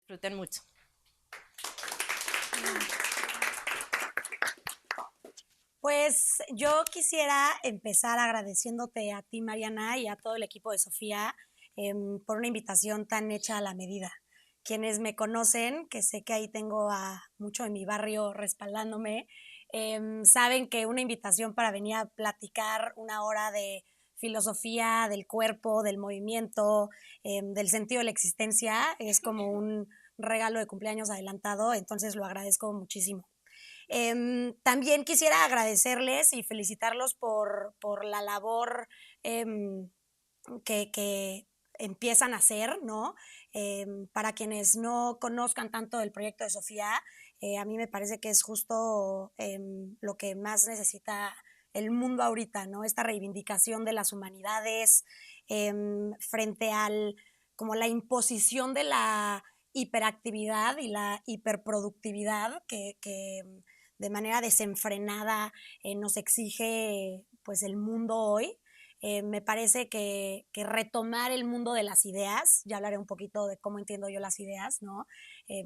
Disfruten mucho. Pues yo quisiera empezar agradeciéndote a ti, Mariana, y a todo el equipo de Sofía por una invitación tan hecha a la medida. Quienes me conocen, que sé que ahí tengo a mucho de mi barrio respaldándome, saben que una invitación para venir a platicar una hora de filosofía, del cuerpo, del movimiento, del sentido de la existencia, es como un regalo de cumpleaños adelantado, entonces lo agradezco muchísimo. También quisiera agradecerles y felicitarlos por la labor eh, que empiezan a hacer, ¿no? Para quienes no conozcan tanto del proyecto de Sofía, a mí me parece que es justo lo que más necesita el mundo ahorita, ¿no? Esta reivindicación de las humanidades frente al, como la imposición de la hiperactividad y la hiperproductividad que de manera desenfrenada nos exige pues el mundo hoy. Me parece que retomar el mundo de las ideas, ya hablaré un poquito de cómo entiendo yo las ideas, ¿no?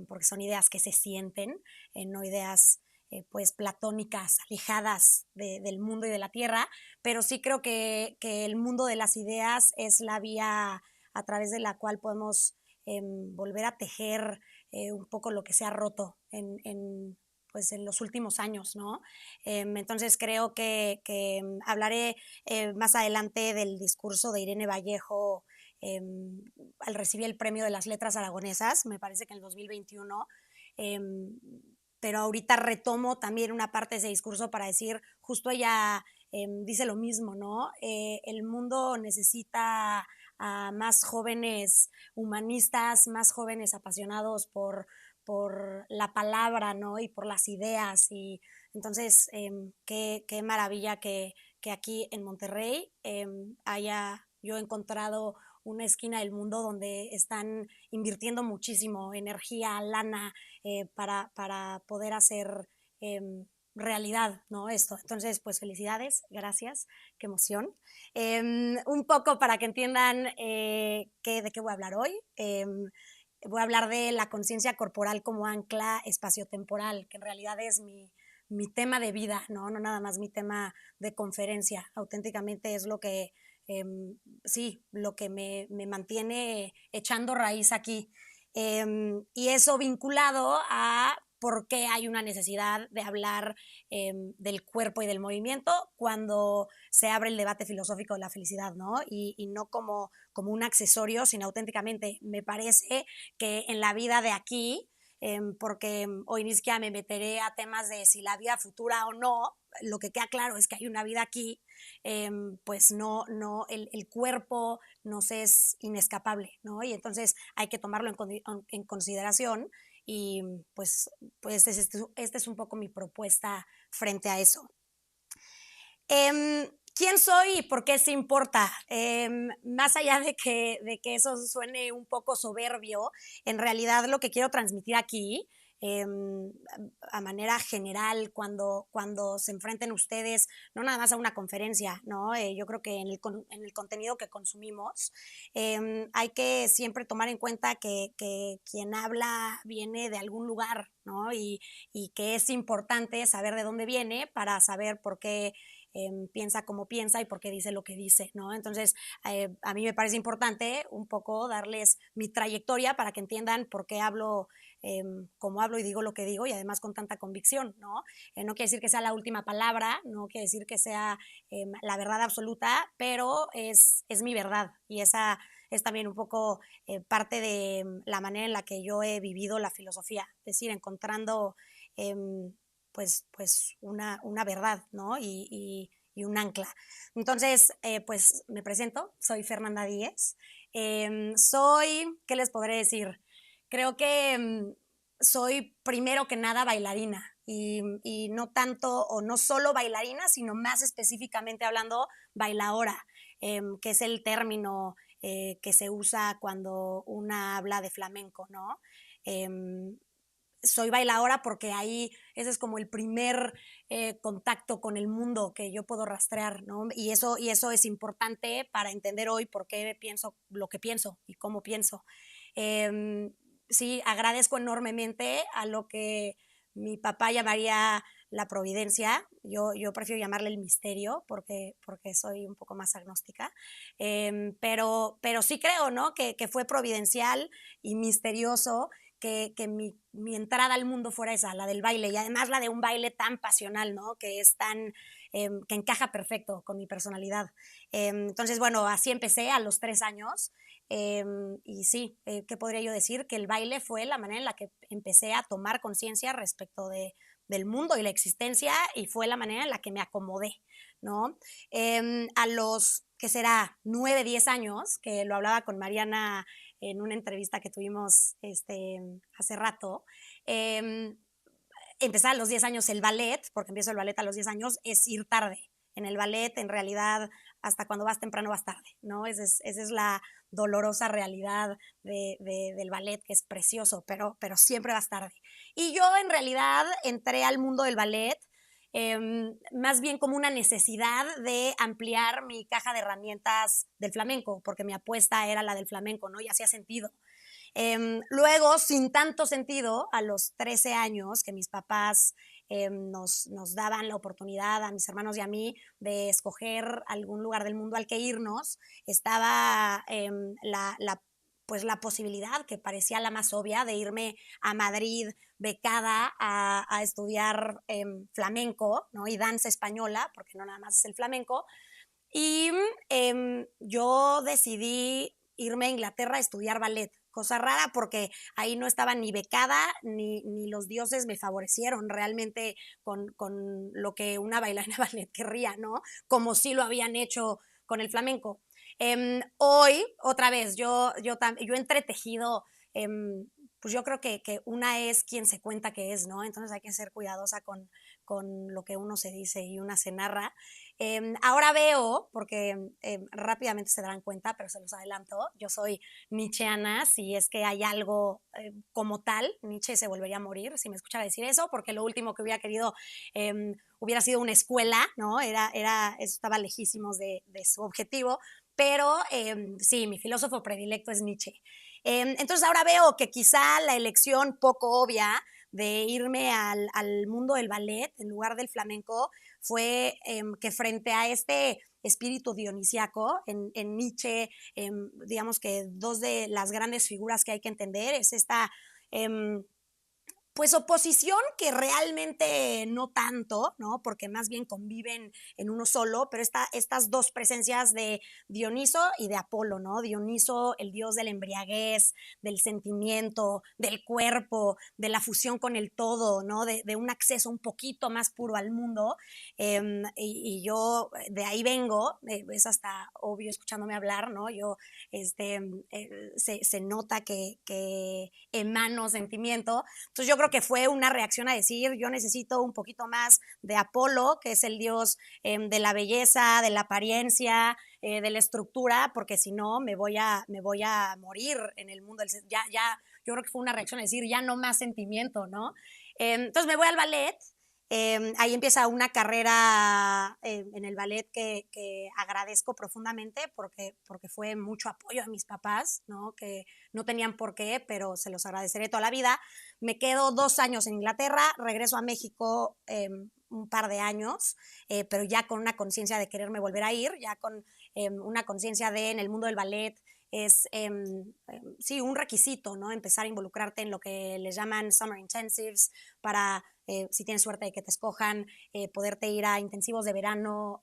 Porque son ideas que se sienten, no ideas pues platónicas, alejadas del mundo y de la tierra, pero sí creo que el mundo de las ideas es la vía a través de la cual podemos volver a tejer un poco lo que se ha roto pues en los últimos años, ¿no? Entonces creo que hablaré más adelante del discurso de Irene Vallejo al recibir el premio de las letras aragonesas, me parece que en el 2021, eh, pero ahorita retomo también una parte de ese discurso para decir, justo ella dice lo mismo, ¿no? El mundo necesita a más jóvenes humanistas, más jóvenes apasionados por la palabra, ¿no? Y por las ideas. Y entonces, qué maravilla que aquí en Monterrey haya yo encontrado una esquina del mundo donde están invirtiendo muchísimo energía, lana, para poder hacer realidad, ¿no? Esto. Entonces, pues felicidades, gracias, qué emoción. Un poco para que entiendan de qué voy a hablar hoy. Voy a hablar de la conciencia corporal como ancla espaciotemporal, que en realidad es mi tema de vida, ¿no? No nada más mi tema de conferencia. Auténticamente es lo que, sí, lo que me mantiene echando raíz aquí. Y eso vinculado a por qué hay una necesidad de hablar del cuerpo y del movimiento cuando se abre el debate filosófico de la felicidad, ¿no? Y no como un accesorio, sino auténticamente me parece que en la vida de aquí, porque hoy ni siquiera me meteré a temas de si la vida futura o no, lo que queda claro es que hay una vida aquí, pues no el cuerpo nos es inescapable, ¿no? Y entonces hay que tomarlo en consideración y pues este es un poco mi propuesta frente a eso. ¿Quién soy y por qué se importa? Más allá de que eso suene un poco soberbio, en realidad lo que quiero transmitir aquí, eh, a manera general, cuando se enfrenten ustedes, no nada más a una conferencia, ¿no? Yo creo que en el contenido que consumimos, hay que siempre tomar en cuenta que quien habla viene de algún lugar, ¿no? Y que es importante saber de dónde viene para saber por qué piensa como piensa y por qué dice lo que dice, ¿no? Entonces, a mí me parece importante un poco darles mi trayectoria para que entiendan por qué hablo como hablo y digo lo que digo y además con tanta convicción, ¿no? No quiere decir que sea la última palabra, no quiere decir que sea la verdad absoluta, pero es mi verdad y esa es también un poco parte de la manera en la que yo he vivido la filosofía, es decir, encontrando pues una verdad, ¿no? Y un ancla. Entonces, pues me presento, soy Fernanda Díez. ¿Qué les podré decir? Creo que soy primero que nada bailarina y no tanto o no solo bailarina, sino más específicamente hablando bailaora, que es el término que se usa cuando una habla de flamenco, ¿no? Soy bailadora porque ahí ese es como el primer contacto con el mundo que yo puedo rastrear, ¿no? Y eso es importante para entender hoy por qué pienso lo que pienso y cómo pienso. Eh, sí, agradezco enormemente a lo que mi papá llamaría la providencia. Yo prefiero llamarle el misterio porque soy un poco más agnóstica. Pero sí creo, ¿no? Que fue providencial y misterioso que mi entrada al mundo fuera esa, la del baile, y además la de un baile tan pasional, ¿no? Que es tan, que encaja perfecto con mi personalidad. Entonces, bueno, así empecé a los 3 años. Y sí, ¿qué podría yo decir? Que el baile fue la manera en la que empecé a tomar conciencia respecto del mundo y la existencia, y fue la manera en la que me acomodé, ¿no? A los, ¿qué será? 9, 10 años, que lo hablaba con Mariana en una entrevista que tuvimos hace rato, empezar a los 10 años el ballet, porque empiezo el ballet a los 10 años, es ir tarde. En el ballet, en realidad, hasta cuando vas temprano vas tarde, ¿no? Esa es la dolorosa realidad del ballet, que es precioso, pero siempre vas tarde. Y yo, en realidad, entré al mundo del ballet más bien como una necesidad de ampliar mi caja de herramientas del flamenco, porque mi apuesta era la del flamenco, ¿no? Y hacía sentido. Luego, sin tanto sentido, a los 13 años, que mis papás nos daban la oportunidad a mis hermanos y a mí de escoger algún lugar del mundo al que irnos, estaba pues la posibilidad, que parecía la más obvia, de irme a Madrid becada a estudiar flamenco, ¿no? Y danza española, porque no nada más es el flamenco. Y yo decidí irme a Inglaterra a estudiar ballet, cosa rara porque ahí no estaba ni becada ni los dioses me favorecieron realmente con lo que una bailarina ballet querría, ¿no? Como sí lo habían hecho con el flamenco. Hoy, otra vez, yo he entretejido, pues yo creo que una es quien se cuenta que es, ¿no? Entonces hay que ser cuidadosa con lo que uno se dice y una se narra. Ahora veo, porque rápidamente se darán cuenta, pero se los adelanto, yo soy nietzscheana, si es que hay algo como tal, Nietzsche se volvería a morir si me escuchara decir eso, porque lo último que hubiera querido hubiera sido una escuela, ¿no? Eso estaba lejísimos de su objetivo, pero sí, mi filósofo predilecto es Nietzsche. Entonces ahora veo que quizá la elección poco obvia de irme al mundo del ballet en lugar del flamenco fue que frente a este espíritu dionisiaco en Nietzsche, digamos que dos de las grandes figuras que hay que entender es esta pues oposición que realmente no tanto, ¿no? Porque más bien conviven en uno solo, pero estas dos presencias de Dioniso y de Apolo, ¿no? Dioniso, el dios de la embriaguez, del sentimiento, del cuerpo, de la fusión con el todo, ¿no? De un acceso un poquito más puro al mundo. Y yo de ahí vengo, es hasta obvio escuchándome hablar, ¿no? Yo, se nota que emano sentimiento. Entonces yo creo que fue una reacción a decir, yo necesito un poquito más de Apolo, que es el dios de la belleza, de la apariencia, de la estructura, porque si no me voy a morir en el mundo. Yo creo que fue una reacción a decir, ya no más sentimiento, ¿no? Entonces me voy al ballet. Ahí empieza una carrera en el ballet que agradezco profundamente porque fue mucho apoyo a mis papás, ¿no? Que no tenían por qué, pero se los agradeceré toda la vida. Me quedo 2 años en Inglaterra, regreso a México un par de años, pero ya con una conciencia de quererme volver a ir, ya con una conciencia de en el mundo del ballet es sí, un requisito, ¿no? Empezar a involucrarte en lo que les llaman summer intensives para, si tienes suerte de que te escojan, poderte ir a intensivos de verano,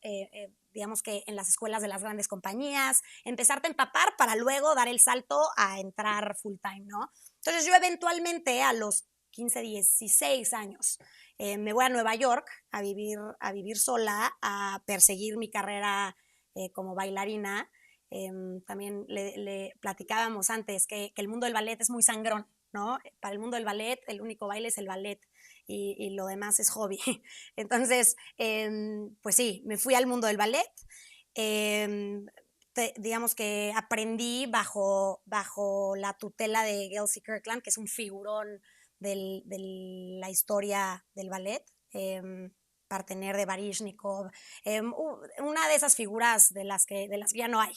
digamos que en las escuelas de las grandes compañías, empezarte a empapar para luego dar el salto a entrar full time, ¿no? Entonces yo eventualmente a los 15, 16 años me voy a Nueva York a vivir sola, a perseguir mi carrera como bailarina. También le platicábamos antes que el mundo del ballet es muy sangrón, ¿no? Para el mundo del ballet el único baile es el ballet y lo demás es hobby. Entonces, pues sí, me fui al mundo del ballet. Digamos que aprendí bajo la tutela de Gelsey Kirkland, que es un figurón de la historia del ballet. Partener de Baryshnikov, una de esas figuras de las que ya no hay,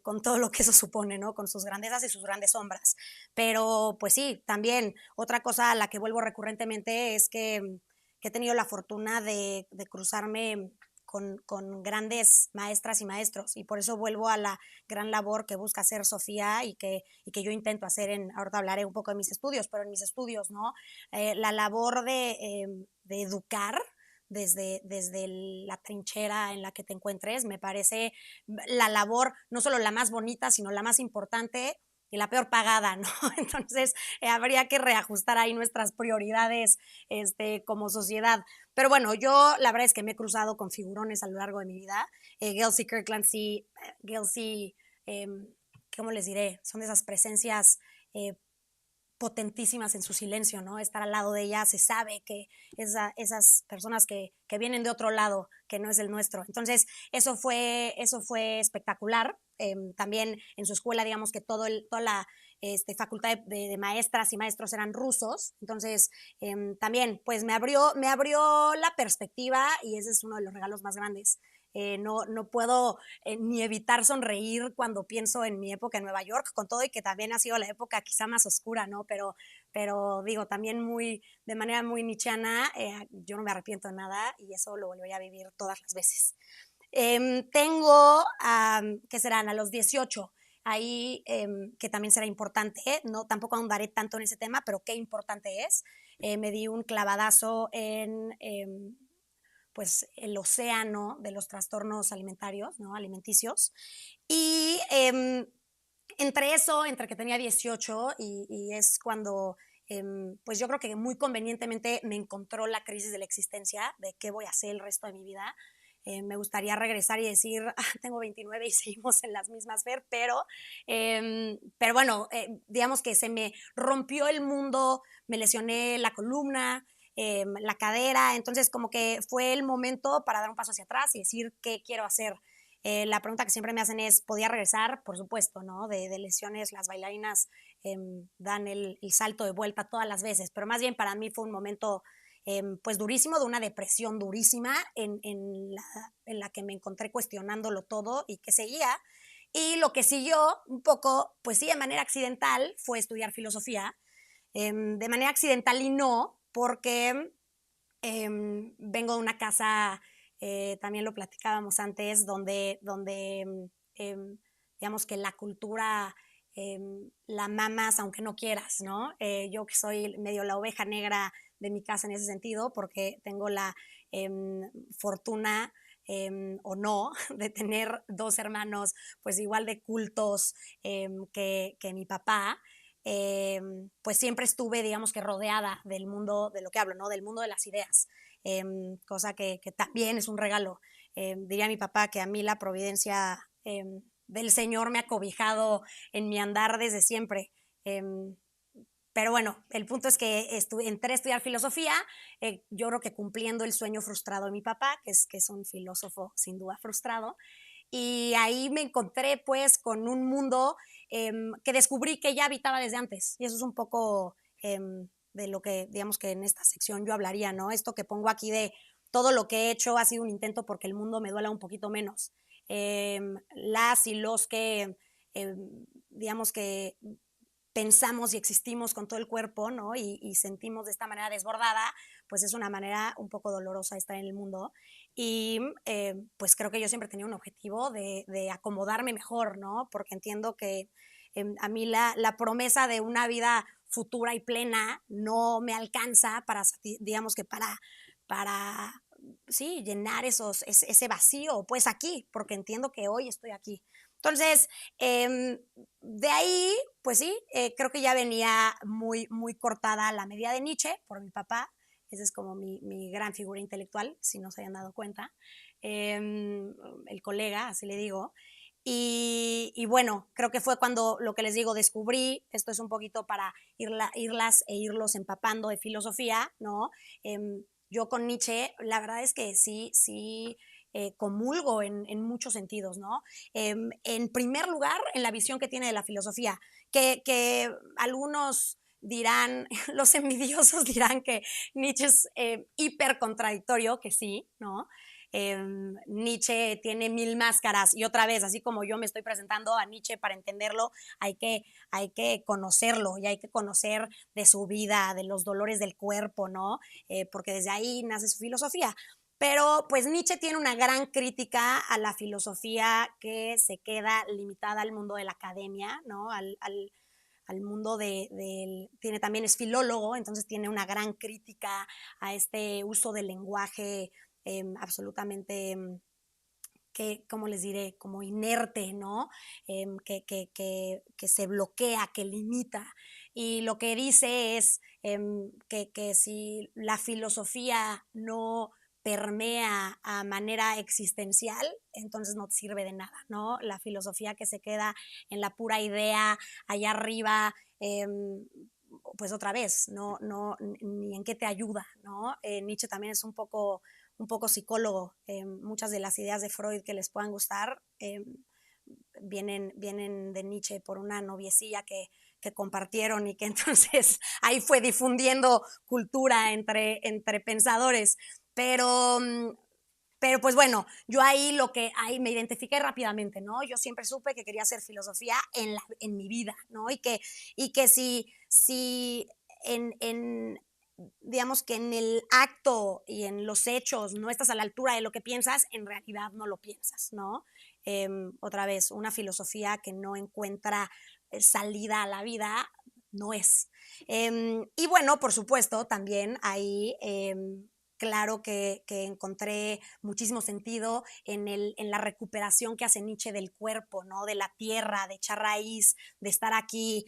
con todo lo que eso supone, ¿no? Con sus grandezas y sus grandes sombras. Pero pues sí, también otra cosa a la que vuelvo recurrentemente es que he tenido la fortuna de cruzarme con grandes maestras y maestros, y por eso vuelvo a la gran labor que busca hacer Sofía y que yo intento hacer ahorita hablaré un poco de mis estudios, pero en mis estudios, ¿no? La labor de educar desde la trinchera en la que te encuentres, me parece la labor no solo la más bonita, sino la más importante y la peor pagada, ¿no? Entonces, habría que reajustar ahí nuestras prioridades como sociedad. Pero bueno, yo la verdad es que me he cruzado con figurones a lo largo de mi vida. Gelsey Kirkland, sí, Gelsey, ¿cómo les diré? Son de esas presencias potentísimas en su silencio, ¿no? Estar al lado de ella, se sabe que esas personas que vienen de otro lado, que no es el nuestro. Entonces, eso fue espectacular. También en su escuela, digamos que toda la facultad de maestras y maestros eran rusos. Entonces, también, pues me abrió la perspectiva, y ese es uno de los regalos más grandes. No puedo ni evitar sonreír cuando pienso en mi época en Nueva York, con todo y que también ha sido la época quizá más oscura, ¿no? Pero digo, también de manera muy nietzscheana, yo no me arrepiento de nada y eso lo volvería a vivir todas las veces. Tengo, ¿qué serán? A los 18, ahí que también será importante, no, tampoco ahondaré tanto en ese tema, pero qué importante es. Me di un clavadazo en pues el océano de los trastornos alimentarios, ¿no? Alimenticios. Y entre que tenía 18 y es cuando, pues yo creo que muy convenientemente me encontró la crisis de la existencia, de qué voy a hacer el resto de mi vida. Me gustaría regresar y decir, tengo 29 y seguimos en las mismas, Fer, pero bueno, digamos que se me rompió el mundo, me lesioné la columna, la cadera, entonces como que fue el momento para dar un paso hacia atrás y decir qué quiero hacer. La pregunta que siempre me hacen es, ¿podía regresar? Por supuesto, ¿no? De lesiones, las bailarinas dan el salto de vuelta todas las veces, pero más bien para mí fue un momento pues durísimo, de una depresión durísima en la que me encontré cuestionándolo todo y que seguía. Y lo que siguió un poco, pues sí, de manera accidental, fue estudiar filosofía. De manera accidental y no, porque vengo de una casa, también lo platicábamos antes, donde digamos que la cultura la mamas aunque no quieras, ¿no? Yo que soy medio la oveja negra de mi casa en ese sentido, porque tengo la fortuna o no de tener dos hermanos pues igual de cultos que mi papá. Pues siempre estuve, digamos que rodeada del mundo de lo que hablo, ¿no? Del mundo de las ideas, cosa que también es un regalo. Diría mi papá que a mí la providencia del Señor me ha cobijado en mi andar desde siempre. Pero bueno, el punto es que entré a estudiar filosofía, yo creo que cumpliendo el sueño frustrado de mi papá, que es un filósofo sin duda frustrado, y ahí me encontré pues con un mundo que descubrí que ya habitaba desde antes, y eso es un poco de lo que digamos que en esta sección yo hablaría, ¿no? Esto que pongo aquí de todo lo que he hecho ha sido un intento porque el mundo me duela un poquito menos. Las y los que digamos que pensamos y existimos con todo el cuerpo, ¿no? Y sentimos de esta manera desbordada, pues es una manera un poco dolorosa de estar en el mundo. Y pues creo que yo siempre tenía un objetivo de acomodarme mejor, ¿no? Porque entiendo que a mí la promesa de una vida futura y plena no me alcanza para, digamos que para sí, llenar ese vacío, pues aquí, porque entiendo que hoy estoy aquí. Entonces, de ahí, pues sí, creo que ya venía muy cortada la medida de Nietzsche por mi papá. Esa es como mi gran figura intelectual, si no se hayan dado cuenta. El colega, así le digo. Y bueno, creo que fue cuando lo que les digo, descubrí, esto es un poquito para irlas e irlos empapando de filosofía, ¿no? Yo con Nietzsche, la verdad es que sí, comulgo en muchos sentidos, ¿no? En primer lugar, en la visión que tiene de la filosofía, que algunos dirán, los envidiosos dirán que Nietzsche es hiper contradictorio, que sí, ¿no? Nietzsche tiene mil máscaras y otra vez, así como yo me estoy presentando a Nietzsche para entenderlo, hay que conocerlo y hay que conocer de su vida, de los dolores del cuerpo, ¿no? Porque desde ahí nace su filosofía. Pero pues Nietzsche tiene una gran crítica a la filosofía que se queda limitada al mundo de la academia, ¿no? Al mundo tiene también es filólogo, entonces tiene una gran crítica a este uso del lenguaje absolutamente que, ¿cómo les diré? Como inerte, ¿no? Que se bloquea, que limita. Y lo que dice es que si la filosofía no permea a manera existencial, entonces no sirve de nada, ¿no? La filosofía que se queda en la pura idea allá arriba, pues otra vez, ni en qué te ayuda, ¿no? Nietzsche también es un poco psicólogo. Muchas de las ideas de Freud que les puedan gustar vienen de Nietzsche por una noviecilla que compartieron y que entonces ahí fue difundiendo cultura entre pensadores. Pero, pero pues bueno, yo ahí me identifiqué rápidamente, ¿no? Yo siempre supe que quería hacer filosofía en mi vida, ¿no? Y que si en, digamos que en el acto y en los hechos no estás a la altura de lo que piensas, en realidad no lo piensas, ¿no? Otra vez, una filosofía que no encuentra salida a la vida no es. Y bueno, por supuesto, también ahí claro que encontré muchísimo sentido en la recuperación que hace Nietzsche del cuerpo, ¿no? De la tierra, de echar raíz, de estar aquí.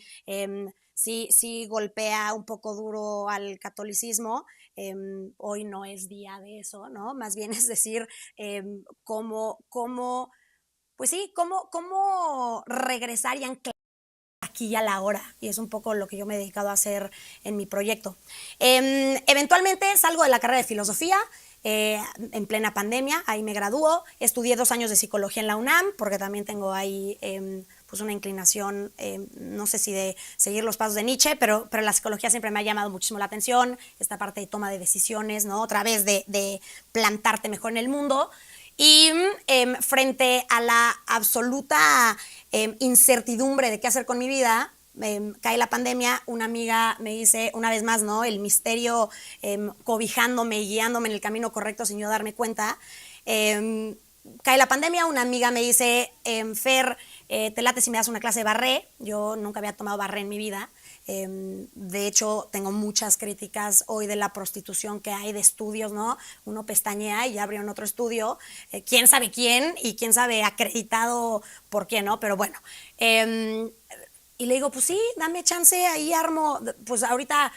Sí golpea un poco duro al catolicismo. Hoy no es día de eso, ¿no? Más bien es decir, pues sí, cómo regresar y anclar aquí y a la hora, y es un poco lo que yo me he dedicado a hacer en mi proyecto. Eventualmente salgo de la carrera de filosofía, en plena pandemia, ahí me graduó, estudié 2 años de psicología en la UNAM, porque también tengo ahí pues una inclinación, no sé si de seguir los pasos de Nietzsche, pero la psicología siempre me ha llamado muchísimo la atención, esta parte de toma de decisiones, ¿no? Otra vez de plantarte mejor en el mundo. Y frente a la absoluta incertidumbre de qué hacer con mi vida, cae la pandemia, una amiga me dice, una vez más, ¿no? El misterio cobijándome y guiándome en el camino correcto sin yo darme cuenta. Cae la pandemia, una amiga me dice, Fer, te late si me das una clase de barré. Yo nunca había tomado barré en mi vida. De hecho, tengo muchas críticas hoy de la prostitución que hay de estudios, ¿no? Uno pestañea y ya abrieron otro estudio, quién sabe quién y quién sabe acreditado por qué, ¿no? Pero bueno, y le digo, pues sí, dame chance, ahí armo, pues ahorita,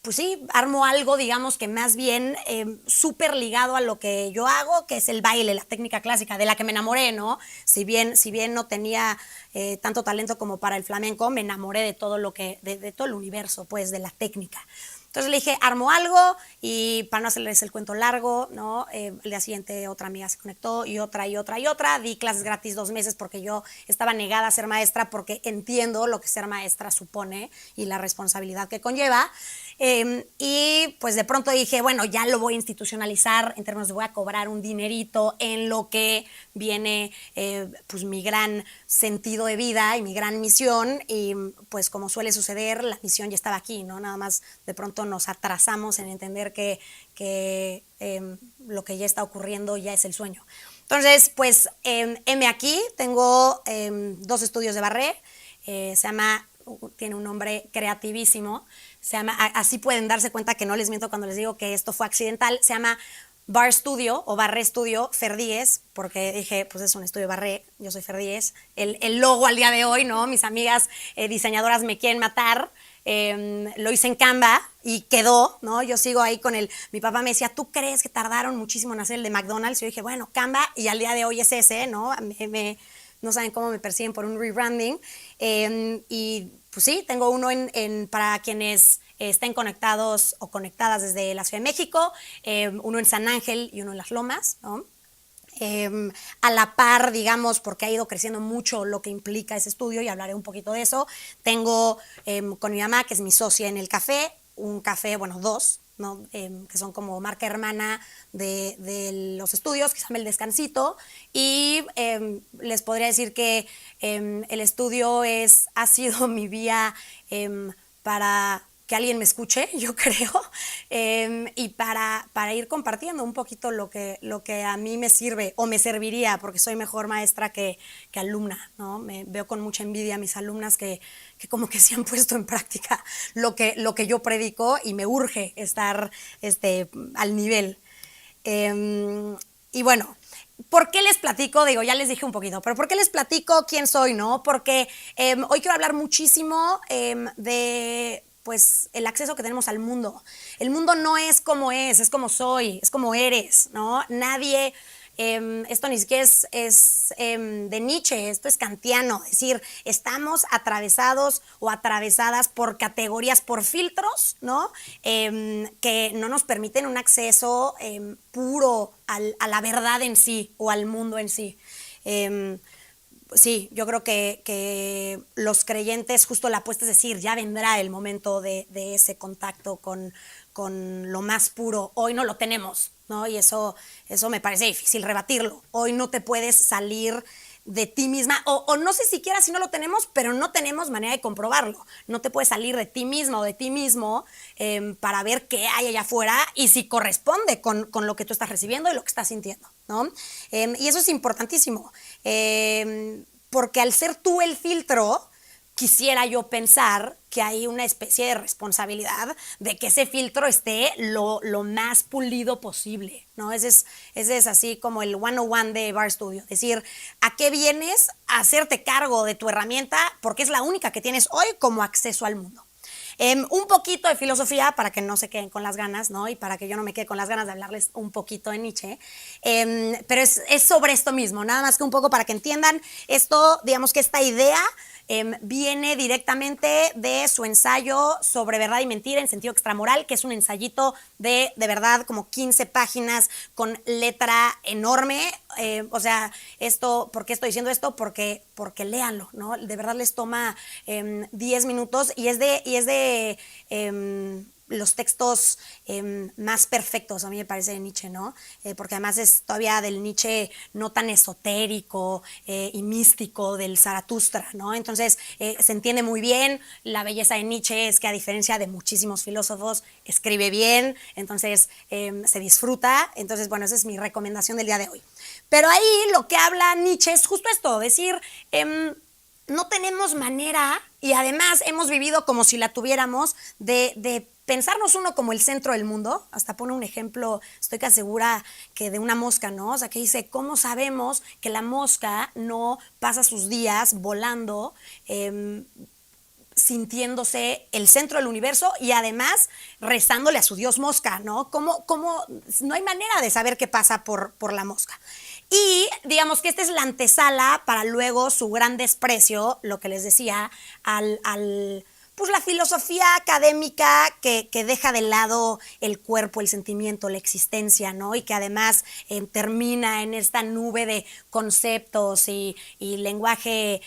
pues sí, armo algo, digamos que más bien súper ligado a lo que yo hago, que es el baile, la técnica clásica, de la que me enamoré, ¿no? Si bien no tenía tanto talento como para el flamenco, me enamoré de todo de todo el universo, pues, de la técnica. Entonces le dije, armo algo y para no hacerles el cuento largo, ¿no? El día siguiente otra amiga se conectó y otra y otra y otra. Di clases gratis 2 meses porque yo estaba negada a ser maestra porque entiendo lo que ser maestra supone y la responsabilidad que conlleva. Y pues de pronto dije, bueno, ya lo voy a institucionalizar en términos de voy a cobrar un dinerito en lo que viene pues mi gran sentido de vida y mi gran misión. Y pues como suele suceder, la misión ya estaba aquí, ¿no? Nada más de pronto nos atrasamos en entender que lo que ya está ocurriendo ya es el sueño. Entonces, pues, aquí, tengo 2 estudios de barré, tiene un nombre creativísimo, se llama, así pueden darse cuenta que no les miento cuando les digo que esto fue accidental, se llama Bar Studio o Barré Studio Ferdíez, porque dije, pues es un estudio Barré, yo soy Ferdíez, el logo al día de hoy, ¿no? Mis amigas diseñadoras me quieren matar, lo hice en Canva y quedó, ¿no? Yo sigo ahí mi papá me decía, ¿tú crees que tardaron muchísimo en hacer el de McDonald's? Y yo dije, bueno, Canva, y al día de hoy es ese, ¿no? No saben cómo me persiguen por un rebranding. Y pues sí, tengo uno para quienes estén conectados o conectadas desde la Ciudad de México, uno en San Ángel y uno en Las Lomas, ¿no? A la par, digamos, porque ha ido creciendo mucho lo que implica ese estudio y hablaré un poquito de eso. Tengo con mi mamá, que es mi socia en el café, un café, bueno, dos, ¿no? Que son como marca hermana de los estudios, que se llama El Descansito. Y les podría decir que el estudio ha sido mi vía para que alguien me escuche, yo creo, y para ir compartiendo un poquito lo que a mí me sirve o me serviría, porque soy mejor maestra que alumna, ¿no? Me veo con mucha envidia a mis alumnas que como que se han puesto en práctica lo que yo predico y me urge estar al nivel. Y bueno, ¿por qué les platico? Digo, ya les dije un poquito, pero ¿por qué les platico quién soy, no? Porque hoy quiero hablar muchísimo de pues el acceso que tenemos al mundo. El mundo no es como soy, es como eres, ¿no? Nadie, esto ni siquiera es de Nietzsche, esto es kantiano, es decir, estamos atravesados o atravesadas por categorías, por filtros, ¿no? Que no nos permiten un acceso puro a la verdad en sí o al mundo en sí. Sí, yo creo que los creyentes, justo la apuesta es decir, ya vendrá el momento de ese contacto con lo más puro. Hoy no lo tenemos, ¿no? Y eso me parece difícil rebatirlo. Hoy no te puedes salir de ti misma, o no sé siquiera si no lo tenemos, pero no tenemos manera de comprobarlo. No te puedes salir de ti misma o de ti mismo para ver qué hay allá afuera y si corresponde con lo que tú estás recibiendo y lo que estás sintiendo, ¿no? Y eso es importantísimo, porque al ser tú el filtro, quisiera yo pensar que hay una especie de responsabilidad de que ese filtro esté lo más pulido posible, ¿no? Ese es así como el 101 de Bar Studio. Es decir, ¿a qué vienes? A hacerte cargo de tu herramienta porque es la única que tienes hoy como acceso al mundo. Un poquito de filosofía para que no se queden con las ganas, ¿no? Y para que yo no me quede con las ganas de hablarles un poquito de Nietzsche. Pero es sobre esto mismo, nada más que un poco para que entiendan esto, digamos que esta idea viene directamente de su ensayo sobre verdad y mentira en sentido extramoral, que es un ensayito de verdad como 15 páginas con letra enorme. O sea, ¿por qué estoy diciendo esto? Porque léanlo, ¿no? De verdad les toma 10 minutos y es de los textos más perfectos, a mí me parece, de Nietzsche, ¿no? Porque además es todavía del Nietzsche no tan esotérico y místico del Zaratustra, ¿no? Entonces se entiende muy bien. La belleza de Nietzsche es que, a diferencia de muchísimos filósofos, escribe bien, entonces se disfruta. Entonces, bueno, esa es mi recomendación del día de hoy. Pero ahí lo que habla Nietzsche es justo esto, decir, no tenemos manera, y además hemos vivido como si la tuviéramos, de pensarnos uno como el centro del mundo. Hasta pone un ejemplo, estoy casi segura que de una mosca, ¿no? O sea, que dice, ¿cómo sabemos que la mosca no pasa sus días volando, sintiéndose el centro del universo y además rezándole a su dios mosca, ¿no? ¿Cómo no hay manera de saber qué pasa por la mosca? Y digamos que esta es la antesala para luego su gran desprecio, lo que les decía, pues la filosofía académica que deja de lado el cuerpo, el sentimiento, la existencia, ¿no? Y que además termina en esta nube de conceptos y lenguaje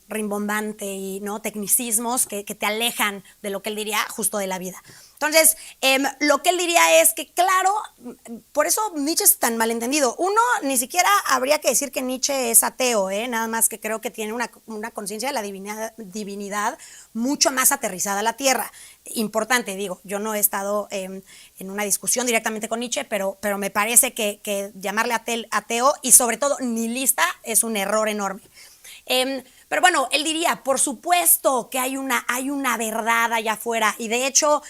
rimbombante y, ¿no?, tecnicismos que te alejan de lo que él diría justo de la vida. Entonces, lo que él diría es que, claro, por eso Nietzsche es tan malentendido. Uno, ni siquiera habría que decir que Nietzsche es ateo, nada más que creo que tiene una conciencia de la divinidad mucho más aterrizada a la tierra. Importante, digo, yo no he estado en una discusión directamente con Nietzsche, pero me parece que llamarle ateo y sobre todo nihilista es un error enorme. Pero bueno, él diría, por supuesto que hay una verdad allá afuera, y de hecho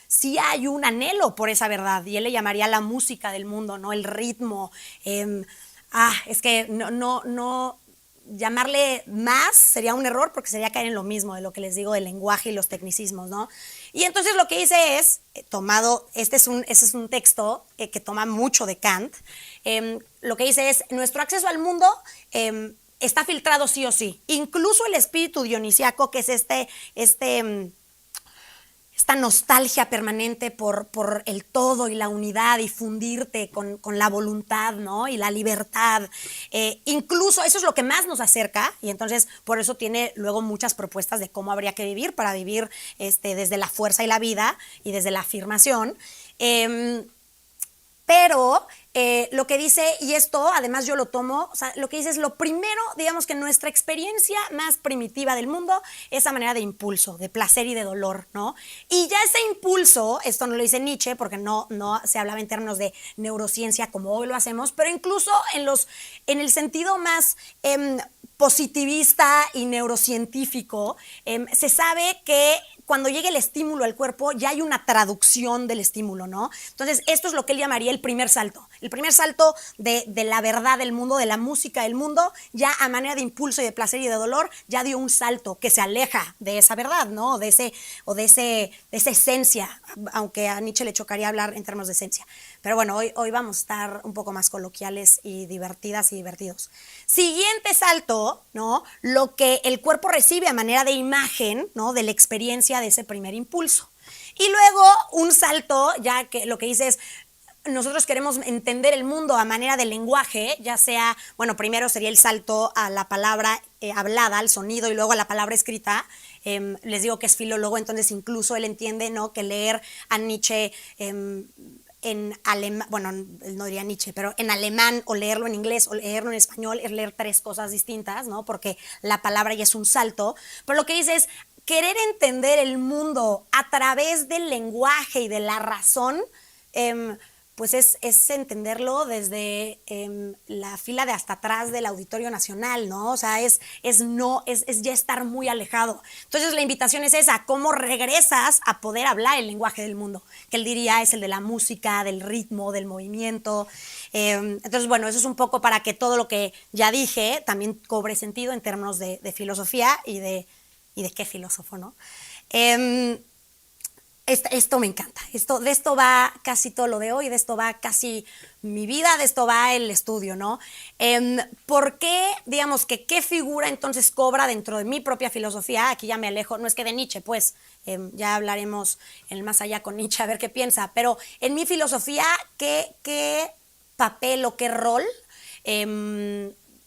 sí hay un anhelo por esa verdad, y él le llamaría la música del mundo, ¿no? El ritmo. Es que no llamarle más sería un error, porque sería caer en lo mismo de lo que les digo del lenguaje y los tecnicismos, ¿no? Y entonces lo que dice es, este es un texto que toma mucho de Kant. Lo que dice es, nuestro acceso al mundo está filtrado sí o sí. Incluso el espíritu dionisiaco, que es esta nostalgia permanente por el todo y la unidad y fundirte con la voluntad, ¿no? Y la libertad. Incluso eso es lo que más nos acerca y entonces por eso tiene luego muchas propuestas de cómo habría que vivir para vivir desde la fuerza y la vida y desde la afirmación. Pero lo que dice, y esto además yo lo tomo, o sea, lo que dice es lo primero, digamos que nuestra experiencia más primitiva del mundo, esa manera de impulso, de placer y de dolor, ¿no? Y ya ese impulso, esto no lo dice Nietzsche porque no se hablaba en términos de neurociencia como hoy lo hacemos, pero incluso en el sentido más positivista y neurocientífico, se sabe que cuando llega el estímulo al cuerpo, ya hay una traducción del estímulo, ¿no? Entonces, esto es lo que él llamaría el primer salto. El primer salto de la verdad del mundo, de la música del mundo, ya a manera de impulso y de placer y de dolor, ya dio un salto que se aleja de esa verdad, ¿no? De esa esencia, aunque a Nietzsche le chocaría hablar en términos de esencia. Pero bueno, hoy vamos a estar un poco más coloquiales y divertidas y divertidos. Siguiente salto, ¿no? Lo que el cuerpo recibe a manera de imagen, ¿no? De la experiencia de ese primer impulso. Y luego un salto, ya que lo que dice es, nosotros queremos entender el mundo a manera de lenguaje, ya sea, bueno, primero sería el salto a la palabra hablada, al sonido, y luego a la palabra escrita. Les digo que es filólogo, entonces incluso él entiende, ¿no? Que leer a Nietzsche en alemán, bueno, no diría Nietzsche, pero en alemán o leerlo en inglés o leerlo en español es leer tres cosas distintas, ¿no? Porque la palabra ya es un salto. Pero lo que dice es querer entender el mundo a través del lenguaje y de la razón, pues es entenderlo desde la fila de hasta atrás del Auditorio Nacional, ¿no? O sea, es ya estar muy alejado. Entonces la invitación es esa, ¿cómo regresas a poder hablar el lenguaje del mundo? Que él diría es el de la música, del ritmo, del movimiento. Entonces, bueno, eso es un poco para que todo lo que ya dije también cobre sentido en términos de filosofía y de qué filósofo, ¿no? Esto me encanta, de esto va casi todo lo de hoy, de esto va casi mi vida, de esto va el estudio, ¿no? ¿Por qué, digamos, que qué figura entonces cobra dentro de mi propia filosofía? Aquí ya me alejo, no es que de Nietzsche, pues, ya hablaremos en el más allá con Nietzsche a ver qué piensa, pero en mi filosofía, ¿qué papel o qué rol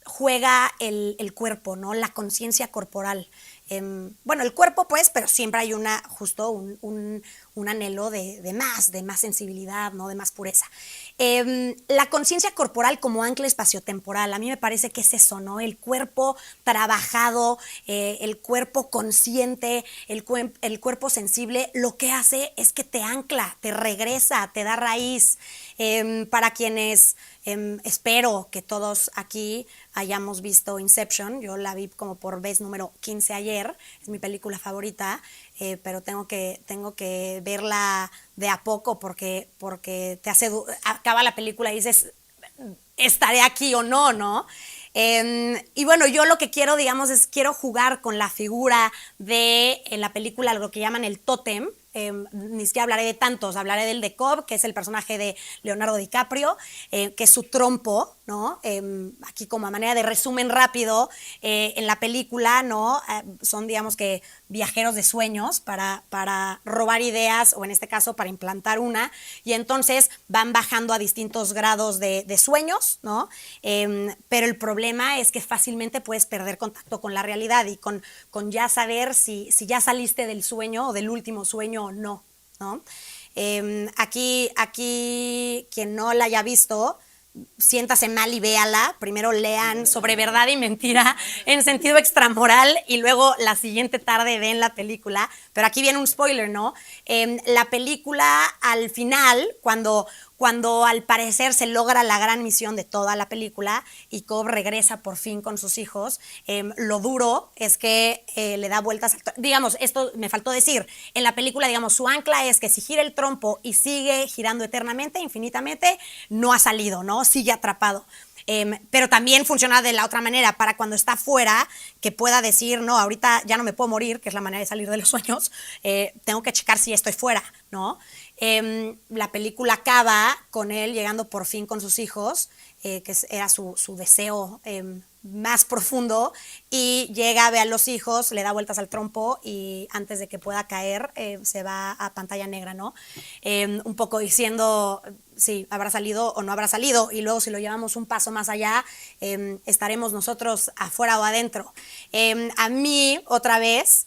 juega el cuerpo, ¿no? La conciencia corporal. Bueno, el cuerpo pues, pero siempre hay justo un anhelo de más sensibilidad, ¿no? De más pureza. La conciencia corporal como ancla espaciotemporal, a mí me parece que es eso, ¿no? El cuerpo trabajado, el cuerpo consciente, el cuerpo sensible, lo que hace es que te ancla, te regresa, te da raíz. Para quienes espero que todos aquí hayamos visto Inception, yo la vi como por vez número 15 ayer, es mi película favorita, pero tengo que verla de a poco porque te acaba la película y dices, ¿estaré aquí o no, no? Y bueno, yo lo que quiero, digamos, quiero jugar con la figura en la película lo que llaman el tótem. Ni siquiera hablaré de tantos, hablaré del de Cobb, que es el personaje de Leonardo DiCaprio, que es su trompo, ¿no? Aquí como a manera de resumen rápido, en la película, ¿no? Son, digamos que, viajeros de sueños para robar ideas, o en este caso para implantar una, y entonces van bajando a distintos grados de sueños, ¿no? Pero el problema es que fácilmente puedes perder contacto con la realidad y con ya saber si ya saliste del sueño o del último sueño o no, ¿no? Aquí quien no la haya visto, siéntase mal y véala. Primero lean sobre verdad y mentira en sentido extramoral y luego la siguiente tarde ven la película. Pero aquí viene un spoiler, ¿no? La película al final, cuando al parecer se logra la gran misión de toda la película y Cobb regresa por fin con sus hijos, lo duro es que le da vueltas, digamos, esto me faltó decir, en la película, digamos, su ancla es que si gira el trompo y sigue girando eternamente, infinitamente, no ha salido, ¿no? Sigue atrapado. Pero también funciona de la otra manera, para cuando está fuera, que pueda decir, no, ahorita ya no me puedo morir, que es la manera de salir de los sueños, tengo que checar si estoy fuera, ¿no? La película acaba con él llegando por fin con sus hijos, que era su deseo más profundo y llega, ve a los hijos, le da vueltas al trompo y antes de que pueda caer se va a pantalla negra, ¿no? Un poco diciendo si habrá salido o no habrá salido y luego si lo llevamos un paso más allá estaremos nosotros afuera o adentro. A mí otra vez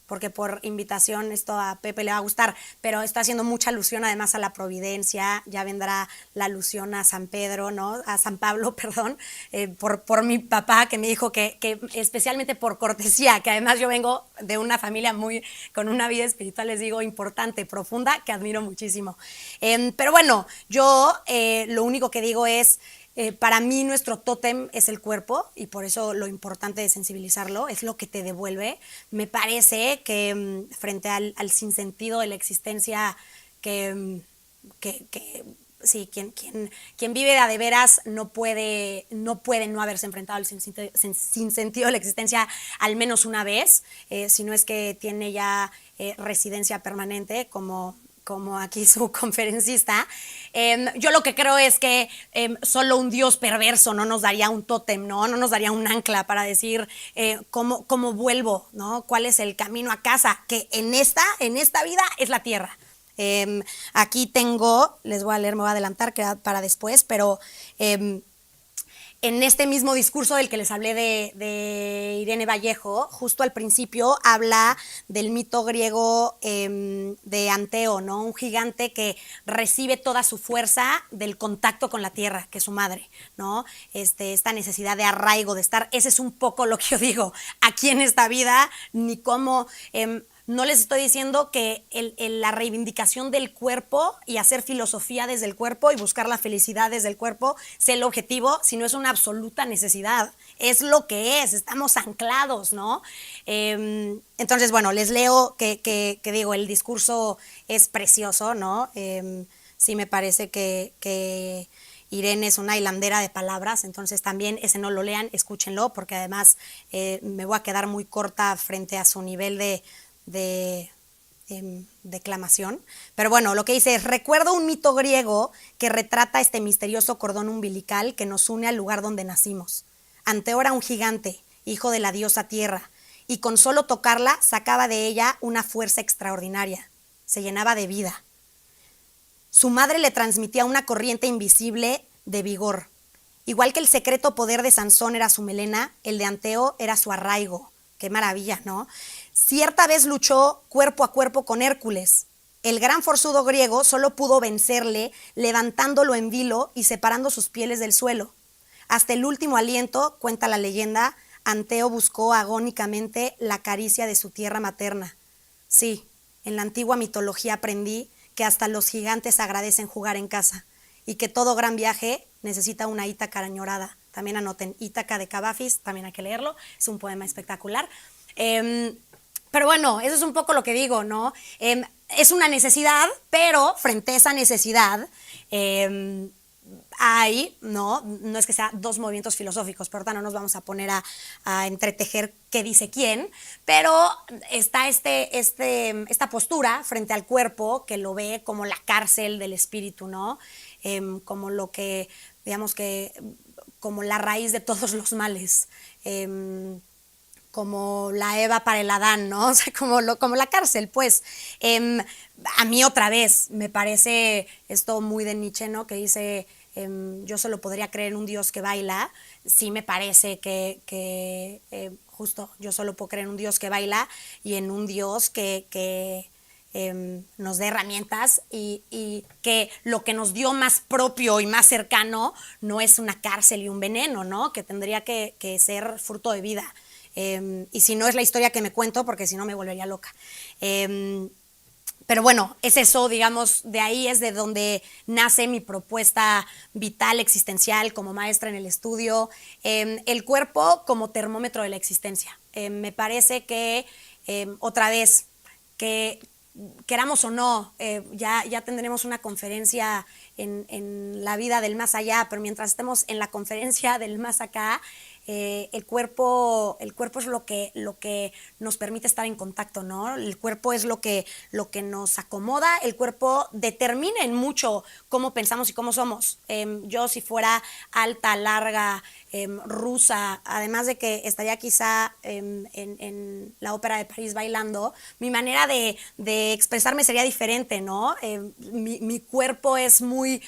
porque por invitación esto a Pepe le va a gustar, pero está haciendo mucha alusión además a la Providencia, ya vendrá la alusión a San Pedro, ¿no? A San Pablo, perdón, por mi papá que me dijo que especialmente por cortesía, que además yo vengo de una familia con una vida espiritual, les digo, importante, profunda, que admiro muchísimo. Pero bueno, yo lo único que digo es, para mí nuestro tótem es el cuerpo y por eso lo importante de sensibilizarlo es lo que te devuelve. Me parece que frente al sinsentido de la existencia que sí, quien vive de veras no puede no haberse enfrentado al sinsentido de la existencia al menos una vez, si no es que tiene ya residencia permanente como aquí su conferencista. Yo lo que creo es que solo un Dios perverso no nos daría un tótem, no nos daría un ancla para decir cómo vuelvo, ¿no? ¿Cuál es el camino a casa? Que en esta vida es la tierra. Aquí tengo, les voy a leer, me voy a adelantar para después, pero en este mismo discurso del que les hablé de Irene Vallejo, justo al principio habla del mito griego de Anteo, ¿no? Un gigante que recibe toda su fuerza del contacto con la tierra, que es su madre, ¿no? Esta necesidad de arraigo, de estar, ese es un poco lo que yo digo, aquí en esta vida, ni cómo... no les estoy diciendo que la reivindicación del cuerpo y hacer filosofía desde el cuerpo y buscar la felicidad desde el cuerpo sea el objetivo, sino es una absoluta necesidad. Es lo que es, estamos anclados, ¿no? Entonces, bueno, les leo que digo, el discurso es precioso, ¿no? Sí me parece que Irene es una hilandera de palabras, entonces también ese no lo lean, escúchenlo, porque además me voy a quedar muy corta frente a su nivel de declamación. Pero bueno, lo que dice es: recuerdo un mito griego que retrata este misterioso cordón umbilical que nos une al lugar donde nacimos. Anteo era un gigante, hijo de la diosa tierra, y con solo tocarla sacaba de ella una fuerza extraordinaria. Se llenaba de vida. Su madre le transmitía una corriente invisible de vigor. Igual que el secreto poder de Sansón era su melena, el de Anteo era su arraigo. Qué maravilla, ¿no? Cierta vez luchó cuerpo a cuerpo con Hércules. El gran forzudo griego solo pudo vencerle levantándolo en vilo y separando sus pieles del suelo. Hasta el último aliento, cuenta la leyenda, Anteo buscó agónicamente la caricia de su tierra materna. Sí, en la antigua mitología aprendí que hasta los gigantes agradecen jugar en casa y que todo gran viaje necesita una Ítaca añorada. También anoten, Ítaca de Cavafis, también hay que leerlo, es un poema espectacular. Pero bueno, eso es un poco lo que digo, ¿no? Es una necesidad, pero frente a esa necesidad hay, ¿no? No es que sea dos movimientos filosóficos, por tanto no nos vamos a poner a entretejer qué dice quién, pero está esta postura frente al cuerpo que lo ve como la cárcel del espíritu, ¿no? Como lo que, digamos que, como la raíz de todos los males. Como la Eva para el Adán, ¿no? O sea, como la cárcel, pues. A mí otra vez me parece esto muy de Nietzsche, ¿no? Que dice, yo solo podría creer en un Dios que baila. Sí me parece que justo yo solo puedo creer en un Dios que baila y en un Dios que nos dé herramientas y que lo que nos dio más propio y más cercano no es una cárcel y un veneno, ¿no? Que tendría que ser fruto de vida. Y si no es la historia que me cuento, porque si no me volvería loca. Pero bueno, es eso, digamos, de ahí es de donde nace mi propuesta vital, existencial, como maestra en el estudio. El cuerpo como termómetro de la existencia. Me parece que, otra vez, que queramos o no, ya tendremos una conferencia en la vida del más allá, pero mientras estemos en la conferencia del más acá, el cuerpo es lo que nos permite estar en contacto, ¿no? El cuerpo es lo que nos acomoda, el cuerpo determina en mucho cómo pensamos y cómo somos. Yo si fuera alta, larga, rusa, además de que estaría quizá en la Ópera de París bailando, mi manera de expresarme sería diferente, ¿no? Mi cuerpo es muy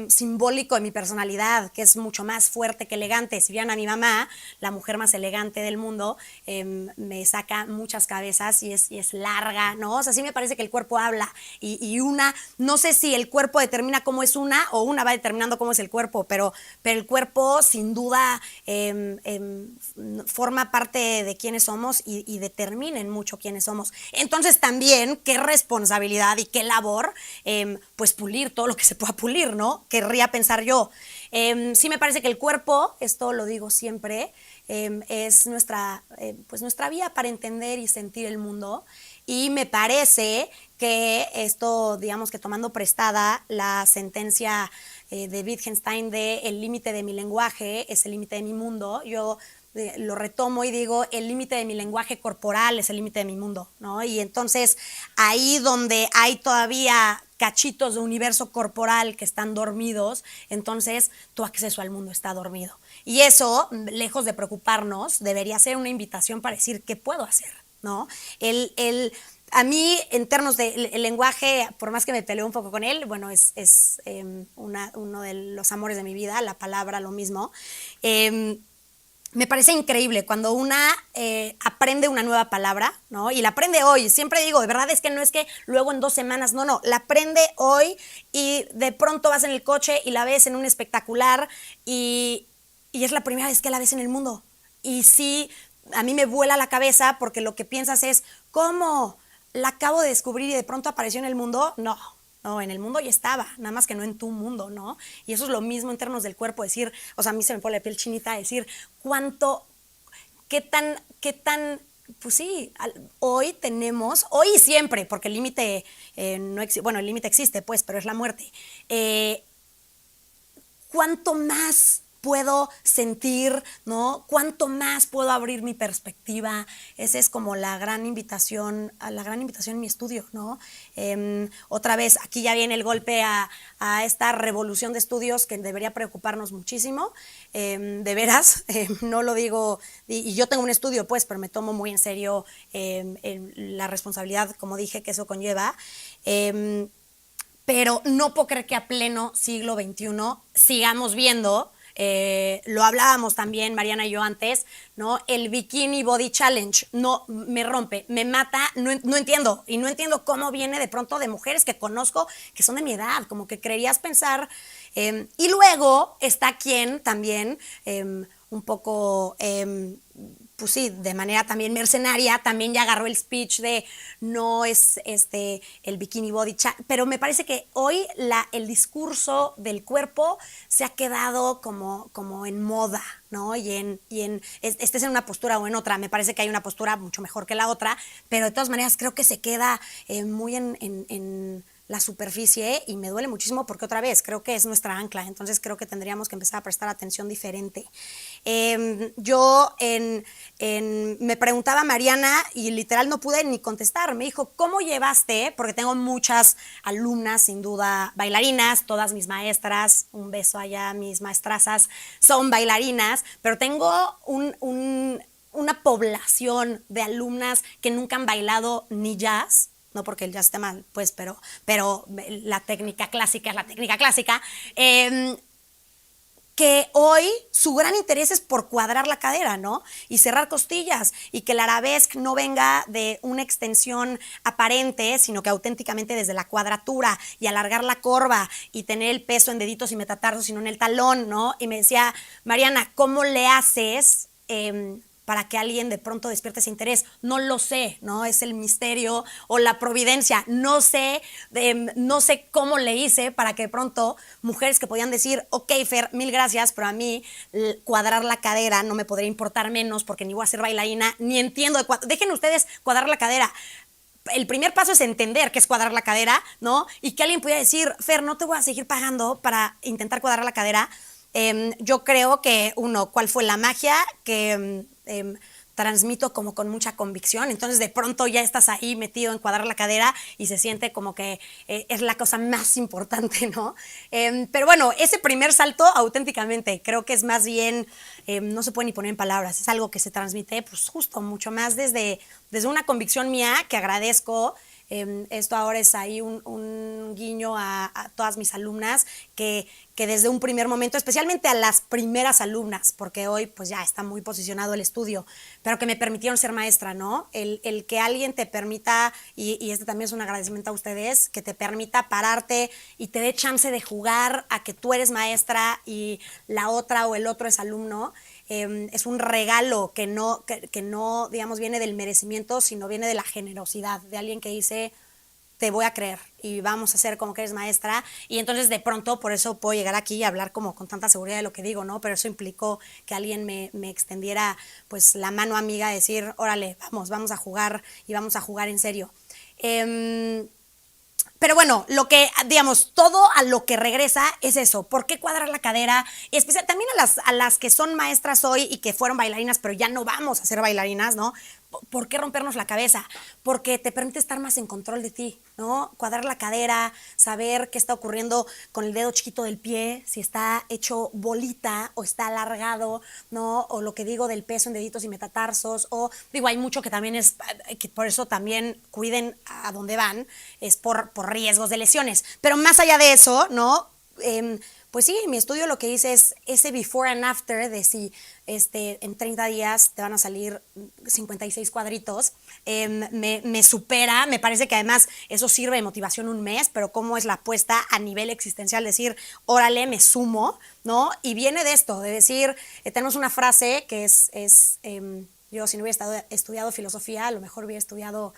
simbólico de mi personalidad, que es mucho más fuerte que elegante. Si vieran a mi mamá, la mujer más elegante del mundo, me saca muchas cabezas y es larga, ¿no? O sea, sí me parece que el cuerpo habla y no sé si el cuerpo determina cómo es una o una va determinando cómo es el cuerpo, pero el cuerpo sin duda forma parte de quiénes somos y determina en mucho quiénes somos. Entonces también qué responsabilidad y qué labor, pues pulir todo lo que se pueda pulir, ¿no? Querría pensar yo. Sí me parece que el cuerpo, esto lo digo siempre, es pues nuestra vía para entender y sentir el mundo. Y me parece que esto, digamos que tomando prestada la sentencia de Wittgenstein de el límite de mi lenguaje es el límite de mi mundo, yo lo retomo y digo, el límite de mi lenguaje corporal es el límite de mi mundo, ¿no? Y entonces ahí donde hay todavía cachitos de universo corporal que están dormidos, entonces tu acceso al mundo está dormido. Y eso, lejos de preocuparnos, debería ser una invitación para decir qué puedo hacer, ¿no? A mí, en términos del lenguaje, por más que me peleo un poco con él, bueno, es uno de los amores de mi vida, la palabra, lo mismo. Me parece increíble cuando una aprende una nueva palabra, ¿no? Y la aprende hoy. Siempre digo, de verdad es que no es que luego en 2 semanas, no, la aprende hoy y de pronto vas en el coche y la ves en un espectacular y es la primera vez que la ves en el mundo. Y sí, a mí me vuela la cabeza porque lo que piensas es, ¿cómo? La acabo de descubrir y de pronto apareció en el mundo. No, en el mundo ya estaba, nada más que no en tu mundo, ¿no? Y eso es lo mismo en términos del cuerpo, decir, o sea, a mí se me pone la piel chinita decir qué tan, pues sí, hoy tenemos, hoy y siempre, porque el límite no existe, bueno, el límite existe, pues, pero es la muerte. ¿Cuánto más puedo sentir, ¿no? ¿Cuánto más puedo abrir mi perspectiva? Esa es como la gran invitación en mi estudio, ¿no? Otra vez, aquí ya viene el golpe a esta revolución de estudios que debería preocuparnos muchísimo. De veras, no lo digo, y yo tengo un estudio, pues, pero me tomo muy en serio la responsabilidad, como dije, que eso conlleva. Pero no puedo creer que a pleno siglo XXI sigamos viendo, lo hablábamos también Mariana y yo antes, ¿no? El Bikini Body Challenge, no, me rompe, me mata, no entiendo, y no entiendo cómo viene de pronto de mujeres que conozco que son de mi edad, como que creerías pensar, y luego está quien también, un poco pues sí, de manera también mercenaria, también ya agarró el speech de no es el bikini body pero me parece que hoy el discurso del cuerpo se ha quedado como en moda, ¿no? Estés en una postura o en otra, me parece que hay una postura mucho mejor que la otra, pero de todas maneras creo que se queda muy en la superficie y me duele muchísimo porque otra vez creo que es nuestra ancla, entonces creo que tendríamos que empezar a prestar atención diferente. Yo me preguntaba Mariana y literal no pude ni contestar, me dijo, ¿cómo llevaste? Porque tengo muchas alumnas, sin duda, bailarinas, todas mis maestras, un beso allá, mis maestrazas son bailarinas, pero tengo una población de alumnas que nunca han bailado ni jazz, no porque el jazz esté mal, pues, pero la técnica clásica es la técnica clásica, que hoy su gran interés es por cuadrar la cadera, ¿no? Y cerrar costillas, y que el arabesque no venga de una extensión aparente, sino que auténticamente desde la cuadratura, y alargar la corva, y tener el peso en deditos y metatarsos, sino en el talón, ¿no? Y me decía, Mariana, ¿cómo le haces para que alguien de pronto despierte ese interés? No lo sé, ¿no? Es el misterio o la providencia. No sé cómo le hice para que de pronto mujeres que podían decir, ok, Fer, mil gracias, pero a mí cuadrar la cadera no me podría importar menos porque ni voy a ser bailarina, ni entiendo dejen ustedes cuadrar la cadera. El primer paso es entender qué es cuadrar la cadera, ¿no? Y que alguien pudiera decir, Fer, no te voy a seguir pagando para intentar cuadrar la cadera. yo creo que, ¿cuál fue la magia? Que transmito como con mucha convicción, entonces de pronto ya estás ahí metido en cuadrar la cadera y se siente como que es la cosa más importante, ¿no? Pero bueno, ese primer salto auténticamente creo que es más bien, no se puede ni poner en palabras, es algo que se transmite pues justo mucho más desde una convicción mía que agradezco. Esto ahora es ahí un guiño a todas mis alumnas que desde un primer momento, especialmente a las primeras alumnas, porque hoy pues ya está muy posicionado el estudio, pero que me permitieron ser maestra, ¿no? El que alguien te permita, y este también es un agradecimiento a ustedes, que te permita pararte y te dé chance de jugar a que tú eres maestra y la otra o el otro es alumno. Es un regalo que no, digamos, viene del merecimiento, sino viene de la generosidad, de alguien que dice, te voy a creer y vamos a hacer como que eres maestra. Y entonces de pronto, por eso puedo llegar aquí y hablar como con tanta seguridad de lo que digo, ¿no? Pero eso implicó que alguien me extendiera pues la mano amiga, decir, órale, vamos a jugar y vamos a jugar en serio. Pero bueno, lo que, digamos, todo a lo que regresa es eso. ¿Por qué cuadrar la cadera? Y especial también a las que son maestras hoy y que fueron bailarinas, pero ya no vamos a ser bailarinas, ¿no? ¿Por qué rompernos la cabeza? Porque te permite estar más en control de ti, ¿no? Cuadrar la cadera, saber qué está ocurriendo con el dedo chiquito del pie, si está hecho bolita o está alargado, ¿no? O lo que digo del peso en deditos y metatarsos, o digo, hay mucho que también es, que por eso también cuiden a dónde van, es por riesgos de lesiones. Pero más allá de eso, ¿no? Pues sí, mi estudio lo que dice es ese before and after de si en 30 días te van a salir 56 cuadritos, me supera, me parece que además eso sirve de motivación un mes, pero cómo es la apuesta a nivel existencial, decir, órale, me sumo, ¿no? Y viene de esto, de decir, tenemos una frase que yo si no hubiera estudiado filosofía, a lo mejor hubiera estudiado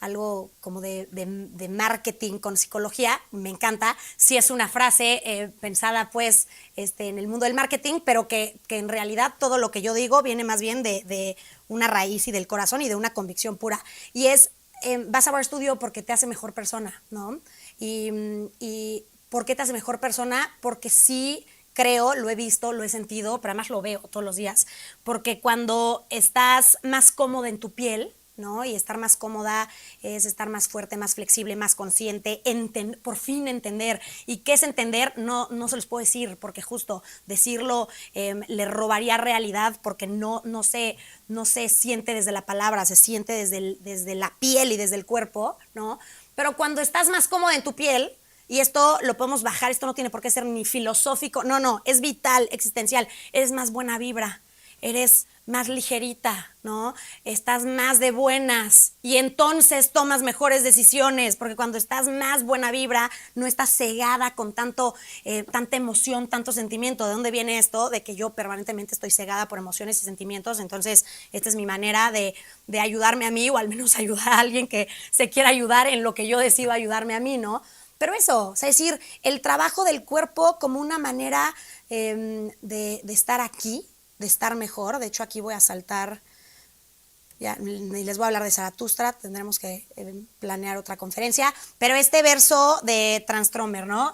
algo como de marketing con psicología, me encanta. Sí es una frase pensada pues en el mundo del marketing, pero que en realidad todo lo que yo digo viene más bien de una raíz y del corazón y de una convicción pura. Y es, vas a Bar Studio porque te hace mejor persona, ¿no? Y ¿por qué te hace mejor persona? Porque sí creo, lo he visto, lo he sentido, pero además lo veo todos los días, porque cuando estás más cómoda en tu piel, ¿no? Y estar más cómoda es estar más fuerte, más flexible, más consciente, por fin entender. ¿Y qué es entender? No se los puedo decir, porque justo decirlo le robaría realidad, porque no se siente desde la palabra, se siente desde la piel y desde el cuerpo, ¿no? Pero cuando estás más cómoda en tu piel, y esto lo podemos bajar, esto no tiene por qué ser ni filosófico, no, es vital, existencial, eres más buena vibra, eres más ligerita, ¿no? Estás más de buenas y entonces tomas mejores decisiones, porque cuando estás más buena vibra, no estás cegada con tanta emoción, tanto sentimiento. ¿De dónde viene esto? De que yo permanentemente estoy cegada por emociones y sentimientos, entonces esta es mi manera de ayudarme a mí, o al menos ayudar a alguien que se quiera ayudar en lo que yo decido ayudarme a mí, ¿no? Pero eso, o sea, es decir, el trabajo del cuerpo como una manera de estar aquí, de estar mejor. De hecho, aquí voy a saltar, ya, y les voy a hablar de Zaratustra, tendremos que planear otra conferencia, pero este verso de Transtromer, ¿no?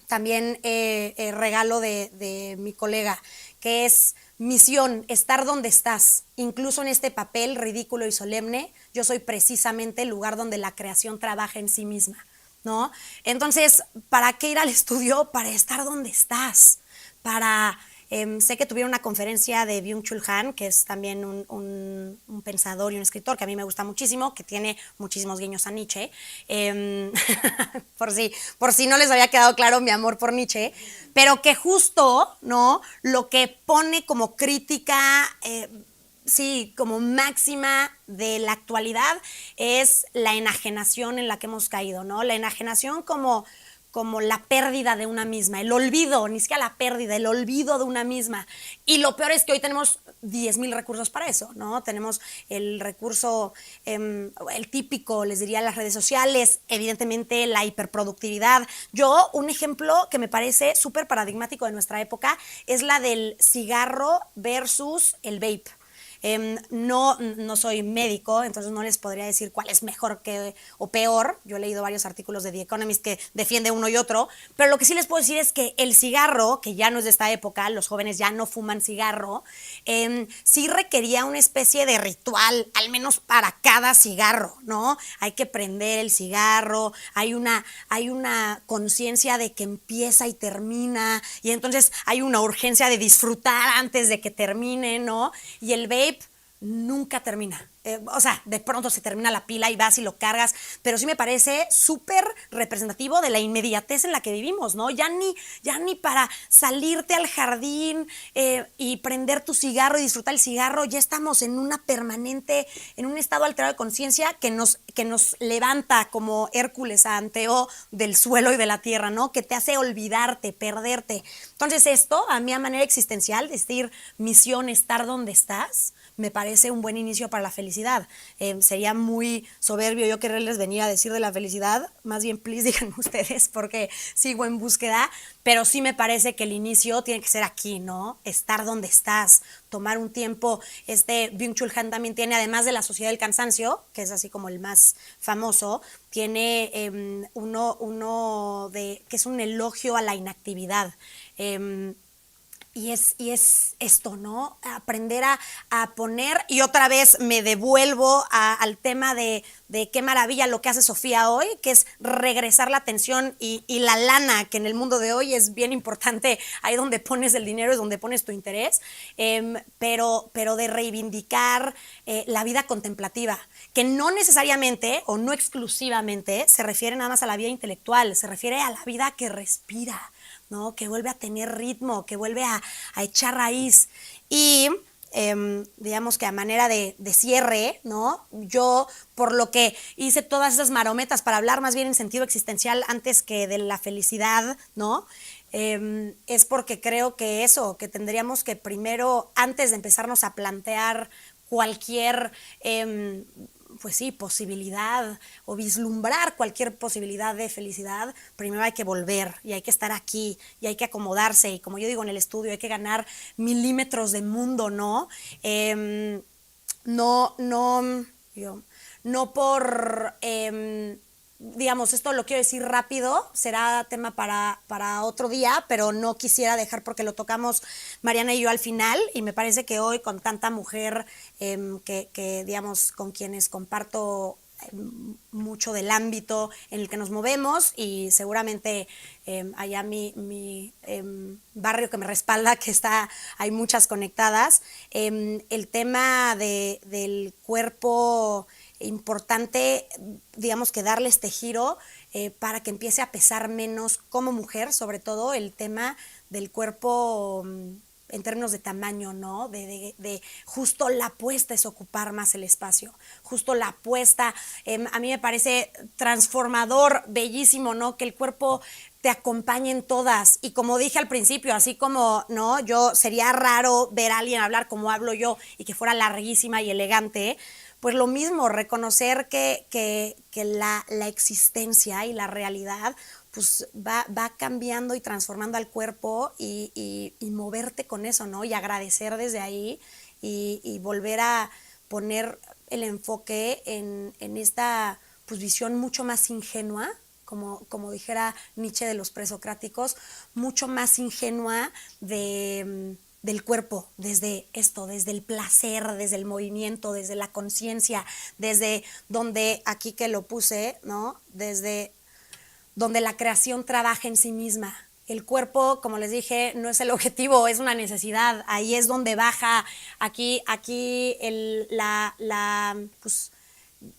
También regalo de mi colega, que es misión, estar donde estás, incluso en este papel ridículo y solemne, yo soy precisamente el lugar donde la creación trabaja en sí misma, ¿no? Entonces, ¿para qué ir al estudio? Para estar donde estás, para... sé que tuvieron una conferencia de Byung-Chul Han, que es también un pensador y un escritor que a mí me gusta muchísimo, que tiene muchísimos guiños a Nietzsche. Por si no les había quedado claro mi amor por Nietzsche, pero que justo, ¿no? Lo que pone como crítica, sí, como máxima de la actualidad es la enajenación en la que hemos caído, ¿no? La enajenación como la pérdida de una misma, el olvido, ni siquiera la pérdida, el olvido de una misma. Y lo peor es que hoy tenemos 10,000 recursos para eso, ¿no? Tenemos el recurso, el típico, les diría, las redes sociales, evidentemente la hiperproductividad. Un ejemplo que me parece súper paradigmático de nuestra época es la del cigarro versus el vape. No soy médico, entonces no les podría decir cuál es mejor o peor. Yo he leído varios artículos de The Economist que defiende uno y otro, pero lo que sí les puedo decir es que el cigarro, que ya no es de esta época, los jóvenes ya no fuman cigarro, sí requería una especie de ritual, al menos para cada cigarro, ¿no? Hay que prender el cigarro, hay una conciencia de que empieza y termina, y entonces hay una urgencia de disfrutar antes de que termine, ¿no? Y el vape nunca termina. O sea, de pronto se termina la pila y vas y lo cargas, pero sí me parece súper representativo de la inmediatez en la que vivimos, ¿no? Ya ni para salirte al jardín y prender tu cigarro y disfrutar el cigarro, ya estamos en en un estado alterado de conciencia que nos levanta como Hércules Anteo del suelo y de la tierra, ¿no? Que te hace olvidarte, perderte. Entonces esto, a mí a manera existencial, decir misión, estar donde estás, me parece un buen inicio para la felicidad. Sería muy soberbio yo quererles venir a decir de la felicidad, más bien please díganme ustedes porque sigo en búsqueda, pero sí me parece que el inicio tiene que ser aquí, ¿no? Estar donde estás, tomar un tiempo. Byung-Chul Han también tiene, además de la sociedad del cansancio, que es así como el más famoso, tiene que es un elogio a la inactividad. Y es esto, ¿no? Aprender a poner, y otra vez me devuelvo al tema de qué maravilla lo que hace Sofía hoy, que es regresar la atención y la lana, que en el mundo de hoy es bien importante, ahí donde pones el dinero es donde pones tu interés, pero de reivindicar la vida contemplativa, que no necesariamente o no exclusivamente se refiere nada más a la vida intelectual, se refiere a la vida que respira, ¿no? Que vuelve a tener ritmo, que vuelve a echar raíz. Y digamos que a manera de cierre, ¿no? Yo, por lo que hice todas esas marometas para hablar más bien en sentido existencial antes que de la felicidad, ¿no? Es porque creo que que tendríamos que primero, antes de empezarnos a plantear cualquier pues sí, posibilidad o vislumbrar cualquier posibilidad de felicidad, primero hay que volver y hay que estar aquí y hay que acomodarse y como yo digo en el estudio, hay que ganar milímetros de mundo, ¿no? No, no, yo, no por, digamos, esto lo quiero decir rápido, será tema para otro día, pero no quisiera dejar porque lo tocamos Mariana y yo al final, y me parece que hoy con tanta mujer digamos, con quienes comparto mucho del ámbito en el que nos movemos y seguramente allá mi barrio que me respalda, que hay muchas conectadas, el tema del cuerpo importante, digamos que darle este giro para que empiece a pesar menos como mujer, sobre todo el tema del cuerpo en términos de tamaño, ¿no? De justo la apuesta es ocupar más el espacio, justo la apuesta, a mí me parece transformador, bellísimo, ¿no? Que el cuerpo te acompañe en todas, y como dije al principio, así como, ¿no? Sería raro ver a alguien hablar como hablo yo y que fuera larguísima y elegante, pues lo mismo, reconocer que la existencia y la realidad pues va cambiando y transformando al cuerpo y moverte con eso, ¿no? Y agradecer desde ahí y volver a poner el enfoque en esta pues, visión mucho más ingenua, como dijera Nietzsche de los presocráticos, mucho más ingenua del cuerpo, desde esto, desde el placer, desde el movimiento, desde la conciencia, desde donde, aquí que lo puse, ¿no? Desde donde la creación trabaja en sí misma. El cuerpo, como les dije, no es el objetivo, es una necesidad. Ahí es donde baja, aquí pues,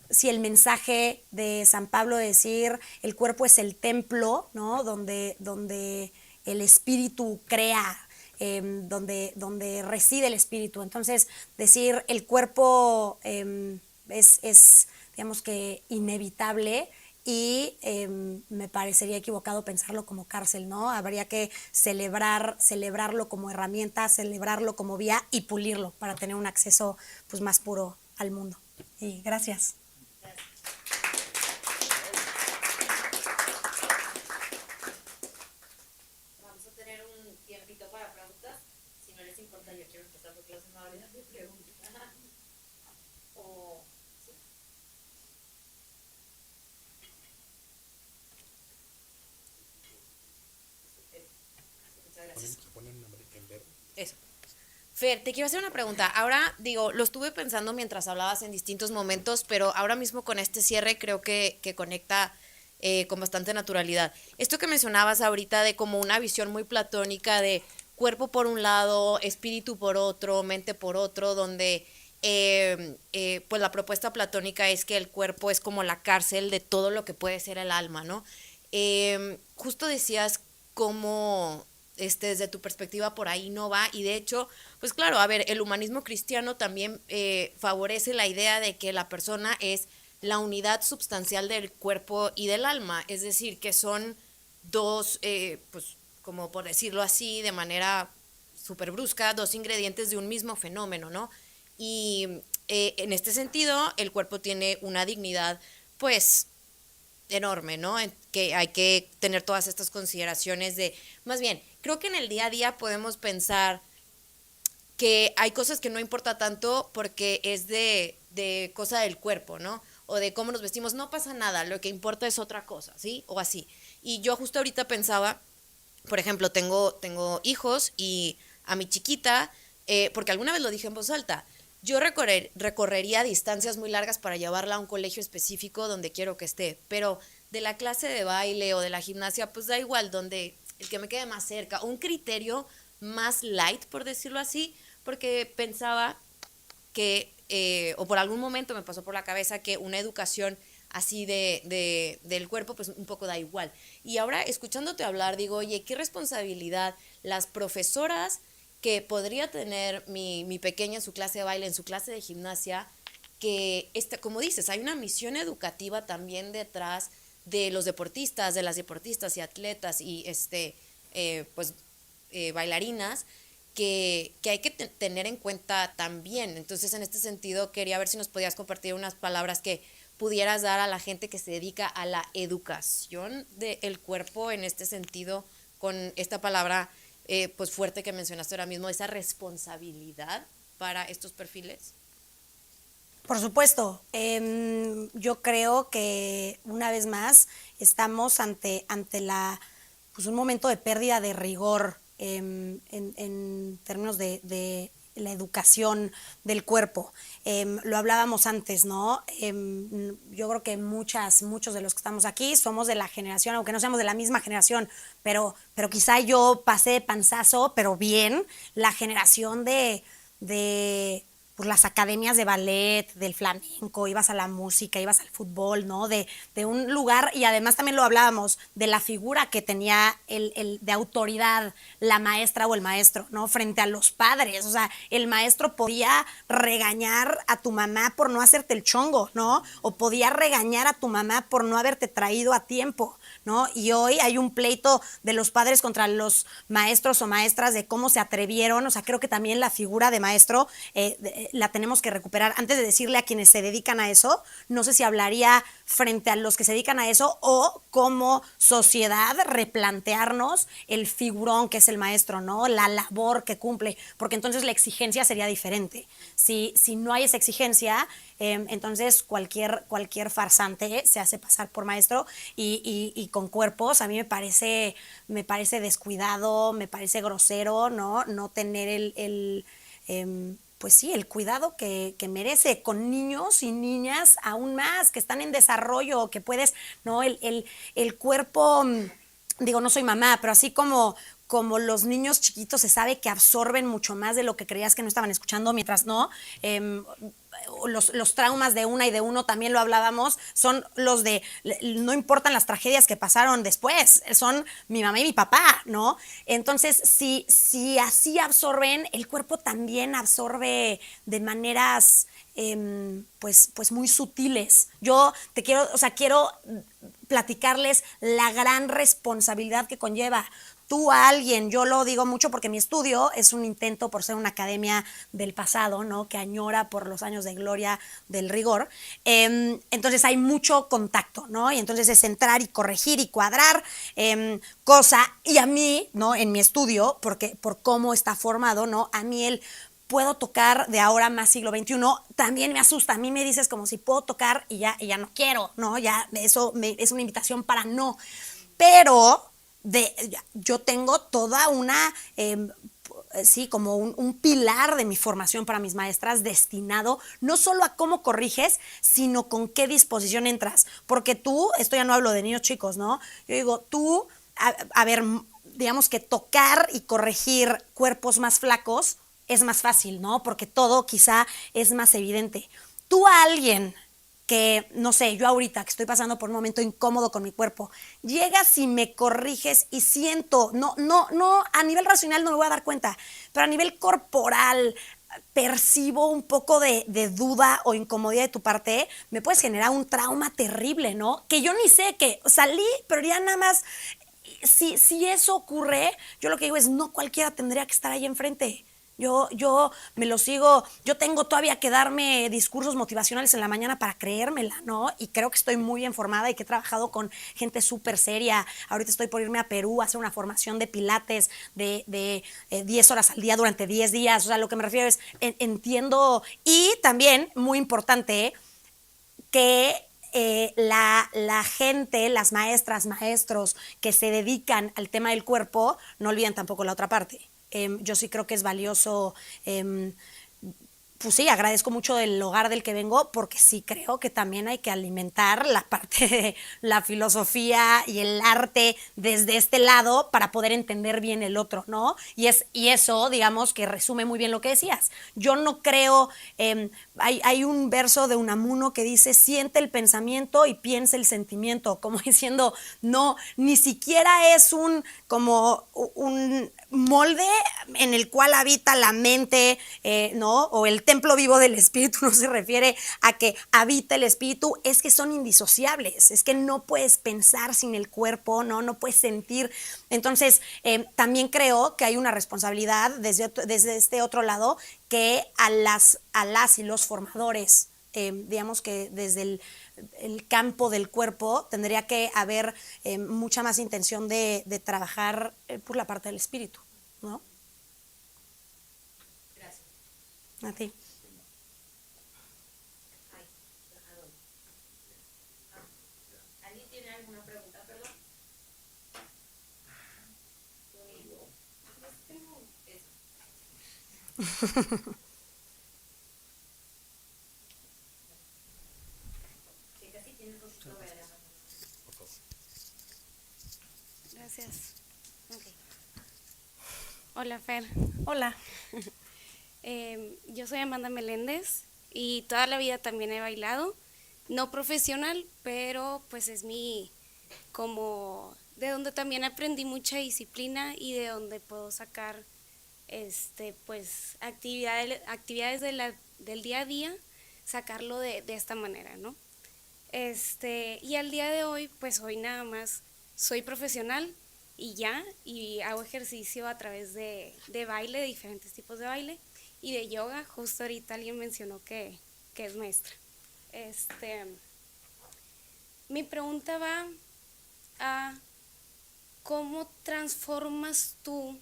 sí, el mensaje de San Pablo de decir, el cuerpo es el templo, ¿no? Donde el espíritu crea, donde reside el espíritu. Entonces, decir el cuerpo es, digamos que, inevitable y me parecería equivocado pensarlo como cárcel, ¿no? Habría que celebrarlo como herramienta, celebrarlo como vía y pulirlo para tener un acceso pues, más puro al mundo. Y gracias. Vamos a tener un tiempito para preguntas. Si no No les importa, yo quiero empezar porque los amables de preguntas. O, sí. Muchas gracias. Eso. Fer, te quiero hacer una pregunta. Ahora, digo, lo estuve pensando mientras hablabas en distintos momentos, pero ahora mismo con este cierre creo que conecta con bastante naturalidad. Esto que mencionabas ahorita de como una visión muy platónica de cuerpo por un lado, espíritu por otro, mente por otro, donde pues la propuesta platónica es que el cuerpo es como la cárcel de todo lo que puede ser el alma, ¿no? Justo decías cómo desde tu perspectiva por ahí no va, y de hecho, pues claro, a ver, el humanismo cristiano también favorece la idea de que la persona es la unidad substancial del cuerpo y del alma, es decir, que son dos, pues como por decirlo así, de manera súper brusca, dos ingredientes de un mismo fenómeno, ¿no? Y en este sentido, el cuerpo tiene una dignidad, pues, enorme, ¿no? Que hay que tener todas estas consideraciones de, más bien, creo que en el día a día podemos pensar que hay cosas que no importa tanto porque es de cosa del cuerpo, ¿no? O de cómo nos vestimos, no pasa nada, lo que importa es otra cosa, ¿sí? O así. Y yo justo ahorita pensaba, por ejemplo, tengo hijos y a mi chiquita, porque alguna vez lo dije en voz alta, yo recorrería distancias muy largas para llevarla a un colegio específico donde quiero que esté, pero de la clase de baile o de la gimnasia, pues da igual, donde el que me quede más cerca, un criterio más light, por decirlo así, porque pensaba que, o por algún momento me pasó por la cabeza que una educación así del cuerpo, pues un poco da igual. Y ahora, escuchándote hablar, digo, oye, qué responsabilidad las profesoras que podría tener mi pequeña en su clase de baile, en su clase de gimnasia, que, como dices, hay una misión educativa también detrás de los deportistas, de las deportistas y atletas y pues bailarinas, que hay que tener en cuenta también. Entonces, en este sentido, quería ver si nos podías compartir unas palabras que pudieras dar a la gente que se dedica a la educación del cuerpo en este sentido, con esta palabra pues fuerte que mencionaste ahora mismo, esa responsabilidad para estos perfiles. Por supuesto, yo creo que una vez más estamos ante pues un momento de pérdida de rigor en términos de la educación del cuerpo. Lo hablábamos antes, ¿no? Yo creo que muchos de los que estamos aquí somos de la generación, aunque no seamos de la misma generación, pero quizá yo pasé de panzazo, pero bien, la generación de pues las academias de ballet, del flamenco, ibas a la música, ibas al fútbol, ¿no? De un lugar, y además también lo hablábamos, de la figura que tenía de autoridad la maestra o el maestro, ¿no? Frente a los padres. O sea, el maestro podía regañar a tu mamá por no hacerte el chongo, ¿no? O podía regañar a tu mamá por no haberte traído a tiempo, ¿no? Y hoy hay un pleito de los padres contra los maestros o maestras de cómo se atrevieron. O sea, creo que también la figura de maestro la tenemos que recuperar. Antes de decirle a quienes se dedican a eso, no sé si hablaría frente a los que se dedican a eso o como sociedad replantearnos el figurón que es el maestro, ¿no? La labor que cumple, porque entonces la exigencia sería diferente. Si no hay esa exigencia, entonces cualquier farsante se hace pasar por maestro y con cuerpos. A mí me parece descuidado, me parece grosero, ¿no? No tener pues sí, el cuidado que merece con niños y niñas aún más, que están en desarrollo, que puedes, ¿no? El cuerpo, digo, no soy mamá, pero así como los niños chiquitos se sabe que absorben mucho más de lo que creías que no estaban escuchando, mientras no, los traumas de una y de uno, también lo hablábamos, son los de, no importan las tragedias que pasaron después, son mi mamá y mi papá, ¿no? Entonces, si así absorben, el cuerpo también absorbe de maneras pues muy sutiles. Yo quiero platicarles la gran responsabilidad que conlleva. tú a alguien, yo lo digo mucho porque mi estudio es un intento por ser una academia del pasado, ¿no? Que añora por los años de gloria del rigor. Entonces hay mucho contacto, ¿no? Y entonces es entrar y corregir y cuadrar cosa. Y a mí, ¿no? En mi estudio, porque por cómo está formado, ¿no? A mí puedo tocar de ahora más siglo XXI, también me asusta. A mí me dices como si puedo tocar y ya no quiero, ¿no? Ya eso es una invitación para no. Pero yo tengo toda una, sí, como un pilar de mi formación para mis maestras destinado no solo a cómo corriges, sino con qué disposición entras. Porque tú, esto ya no hablo de niños chicos, ¿no? Yo digo, tú, a ver, digamos que tocar y corregir cuerpos más flacos es más fácil, ¿no? Porque todo quizá es más evidente. Tú a alguien que, no sé, yo ahorita que estoy pasando por un momento incómodo con mi cuerpo, llegas y me corriges y siento, no, a nivel racional no me voy a dar cuenta, pero a nivel corporal percibo un poco de duda o incomodidad de tu parte, me puedes generar un trauma terrible, ¿no? Que yo ni sé, que salí, pero ya nada más, si eso ocurre, yo lo que digo es, no cualquiera tendría que estar ahí enfrente. Yo me lo sigo, yo tengo todavía que darme discursos motivacionales en la mañana para creérmela, ¿no? Y creo que estoy muy bien formada y que he trabajado con gente súper seria. Ahorita estoy por irme a Perú a hacer una formación de pilates de 10 horas al día durante 10 días. O sea, lo que me refiero es, entiendo, y también, muy importante, que la gente, las maestras, maestros que se dedican al tema del cuerpo, no olviden tampoco la otra parte. Yo sí creo que es valioso, pues sí, agradezco mucho el hogar del que vengo porque sí creo que también hay que alimentar la parte de la filosofía y el arte desde este lado para poder entender bien el otro, ¿no? Y eso, digamos, que resume muy bien lo que decías. Yo no creo, hay un verso de Unamuno que dice, siente el pensamiento y piensa el sentimiento, como diciendo, no, ni siquiera es como un molde en el cual habita la mente, ¿no? O el templo vivo del espíritu, no se refiere a que habita el espíritu, es que son indisociables, es que no puedes pensar sin el cuerpo, no puedes sentir. Entonces, también creo que hay una responsabilidad desde este otro lado que a las y los formadores, digamos que desde el campo del cuerpo tendría que haber mucha más intención de trabajar por la parte del espíritu, ¿no? Gracias. A ti. ¿Alguien tiene alguna pregunta, perdón? Gracias. Okay. Hola, Fer. Hola. Yo soy Amanda Meléndez y toda la vida también he bailado, no profesional, pero pues es como de donde también aprendí mucha disciplina y de donde puedo sacar pues actividades del día a día, sacarlo de esta manera, ¿no? Y al día de hoy, pues hoy nada más soy profesional y hago ejercicio a través de baile, de diferentes tipos de baile y de yoga. Justo ahorita alguien mencionó que es maestra. Mi pregunta va a cómo transformas tú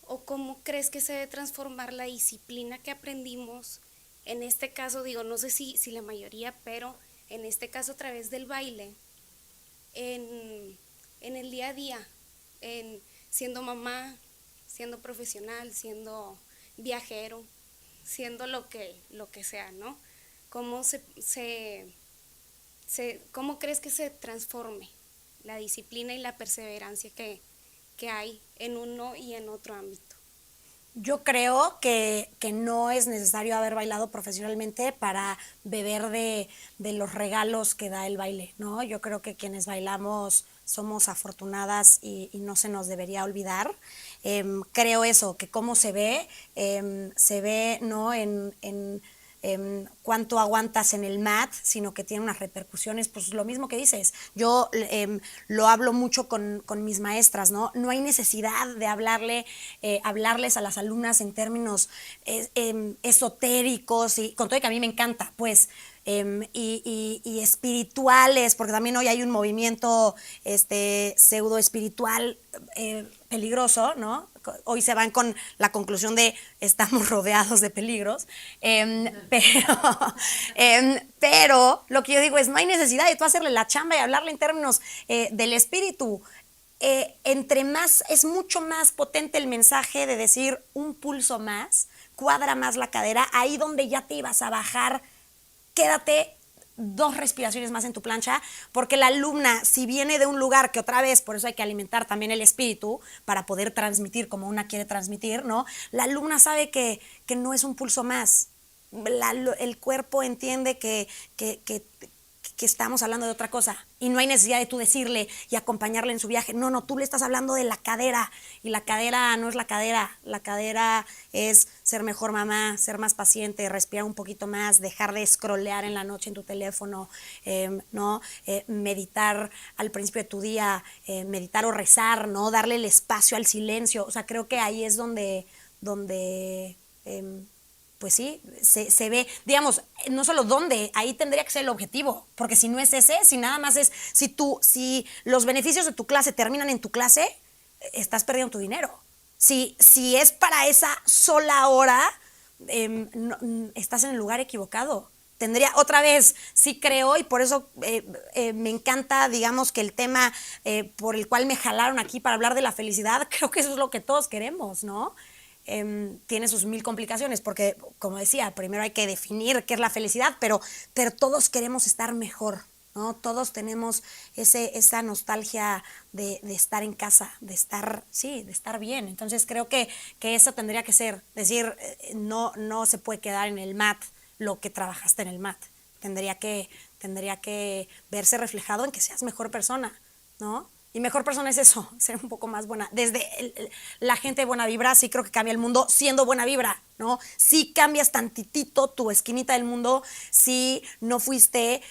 o cómo crees que se debe transformar la disciplina que aprendimos, en este caso, digo, no sé si la mayoría, pero en este caso a través del baile, en el día a día, siendo mamá, siendo profesional, siendo viajero, siendo lo que sea, ¿no? ¿Cómo cómo crees que se transforme la disciplina y la perseverancia que hay en uno y en otro ámbito? Yo creo que no es necesario haber bailado profesionalmente para beber de los regalos que da el baile, ¿no? Yo creo que quienes bailamos somos afortunadas y no se nos debería olvidar. Creo eso, que cómo se ve, ¿no? cuánto aguantas en el mat, sino que tiene unas repercusiones, pues lo mismo que dices. Yo lo hablo mucho con mis maestras, ¿no? No hay necesidad de hablarles a las alumnas en términos esotéricos, y con todo que a mí me encanta, pues, y espirituales, porque también hoy hay un movimiento pseudo espiritual peligroso, ¿no? Hoy se van con la conclusión de estamos rodeados de peligros, pero lo que yo digo es no hay necesidad de tú hacerle la chamba y hablarle en términos del espíritu. Entre más, es mucho más potente el mensaje de decir un pulso más, cuadra más la cadera, ahí donde ya te ibas a bajar, quédate 2 respiraciones más en tu plancha, porque la alumna, si viene de un lugar que otra vez, por eso hay que alimentar también el espíritu para poder transmitir como una quiere transmitir, ¿no? La alumna sabe que no es un pulso más. El cuerpo entiende que estamos hablando de otra cosa y no hay necesidad de tú decirle y acompañarle en su viaje. No, tú le estás hablando de la cadera y la cadera no es la cadera es ser mejor mamá, ser más paciente, respirar un poquito más, dejar de scrollear en la noche en tu teléfono, ¿no? Meditar al principio de tu día, meditar o rezar, ¿no? Darle el espacio al silencio. O sea, creo que ahí es donde pues sí, se ve, digamos, no solo dónde, ahí tendría que ser el objetivo, porque si no es ese, si nada más es, si los beneficios de tu clase terminan en tu clase, estás perdiendo tu dinero. Si es para esa sola hora, estás en el lugar equivocado. Tendría, otra vez, sí creo, y por eso me encanta, digamos, que el tema por el cual me jalaron aquí para hablar de la felicidad, creo que eso es lo que todos queremos, ¿no? Tiene sus 1000 complicaciones, porque, como decía, primero hay que definir qué es la felicidad, pero todos queremos estar mejor, ¿no? Todos tenemos esa nostalgia de estar en casa, de estar bien. Entonces creo que eso tendría que ser, decir, no se puede quedar en el mat lo que trabajaste en el mat. Tendría que verse reflejado en que seas mejor persona, ¿no? Y mejor persona es eso, ser un poco más buena. Desde la gente de buena vibra, sí creo que cambia el mundo siendo buena vibra, ¿no? Sí cambias tantitito tu esquinita del mundo si no fuiste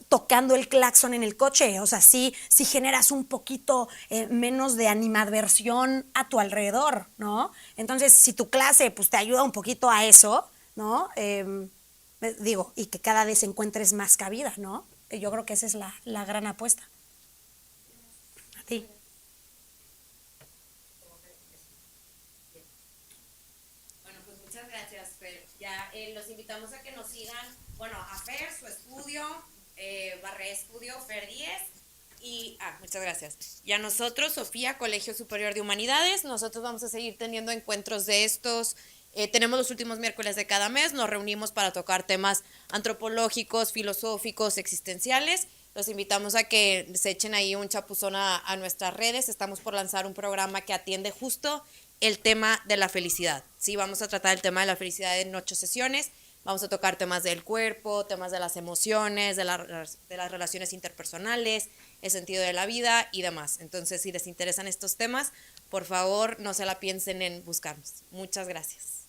tocando el claxon en el coche. O sea, sí generas un poquito menos de animadversión a tu alrededor, ¿no? Entonces, si tu clase pues, te ayuda un poquito a eso, ¿no? Y que cada vez encuentres más cabida, ¿no? Yo creo que esa es la gran apuesta. Sí. Bueno, pues muchas gracias, Fer. Ya los invitamos a que nos sigan, bueno, a Fer, su estudio, Barré Estudio, Fer 10. Y, muchas gracias. Y a nosotros, Sofía, Colegio Superior de Humanidades, nosotros vamos a seguir teniendo encuentros de estos. Tenemos los últimos miércoles de cada mes, nos reunimos para tocar temas antropológicos, filosóficos, existenciales. Los invitamos a que se echen ahí un chapuzón a nuestras redes. Estamos por lanzar un programa que atiende justo el tema de la felicidad. Sí, vamos a tratar el tema de la felicidad en 8 sesiones. Vamos a tocar temas del cuerpo, temas de las emociones, de las relaciones interpersonales, el sentido de la vida y demás. Entonces, si les interesan estos temas, por favor, no se la piensen en buscarnos. Muchas gracias.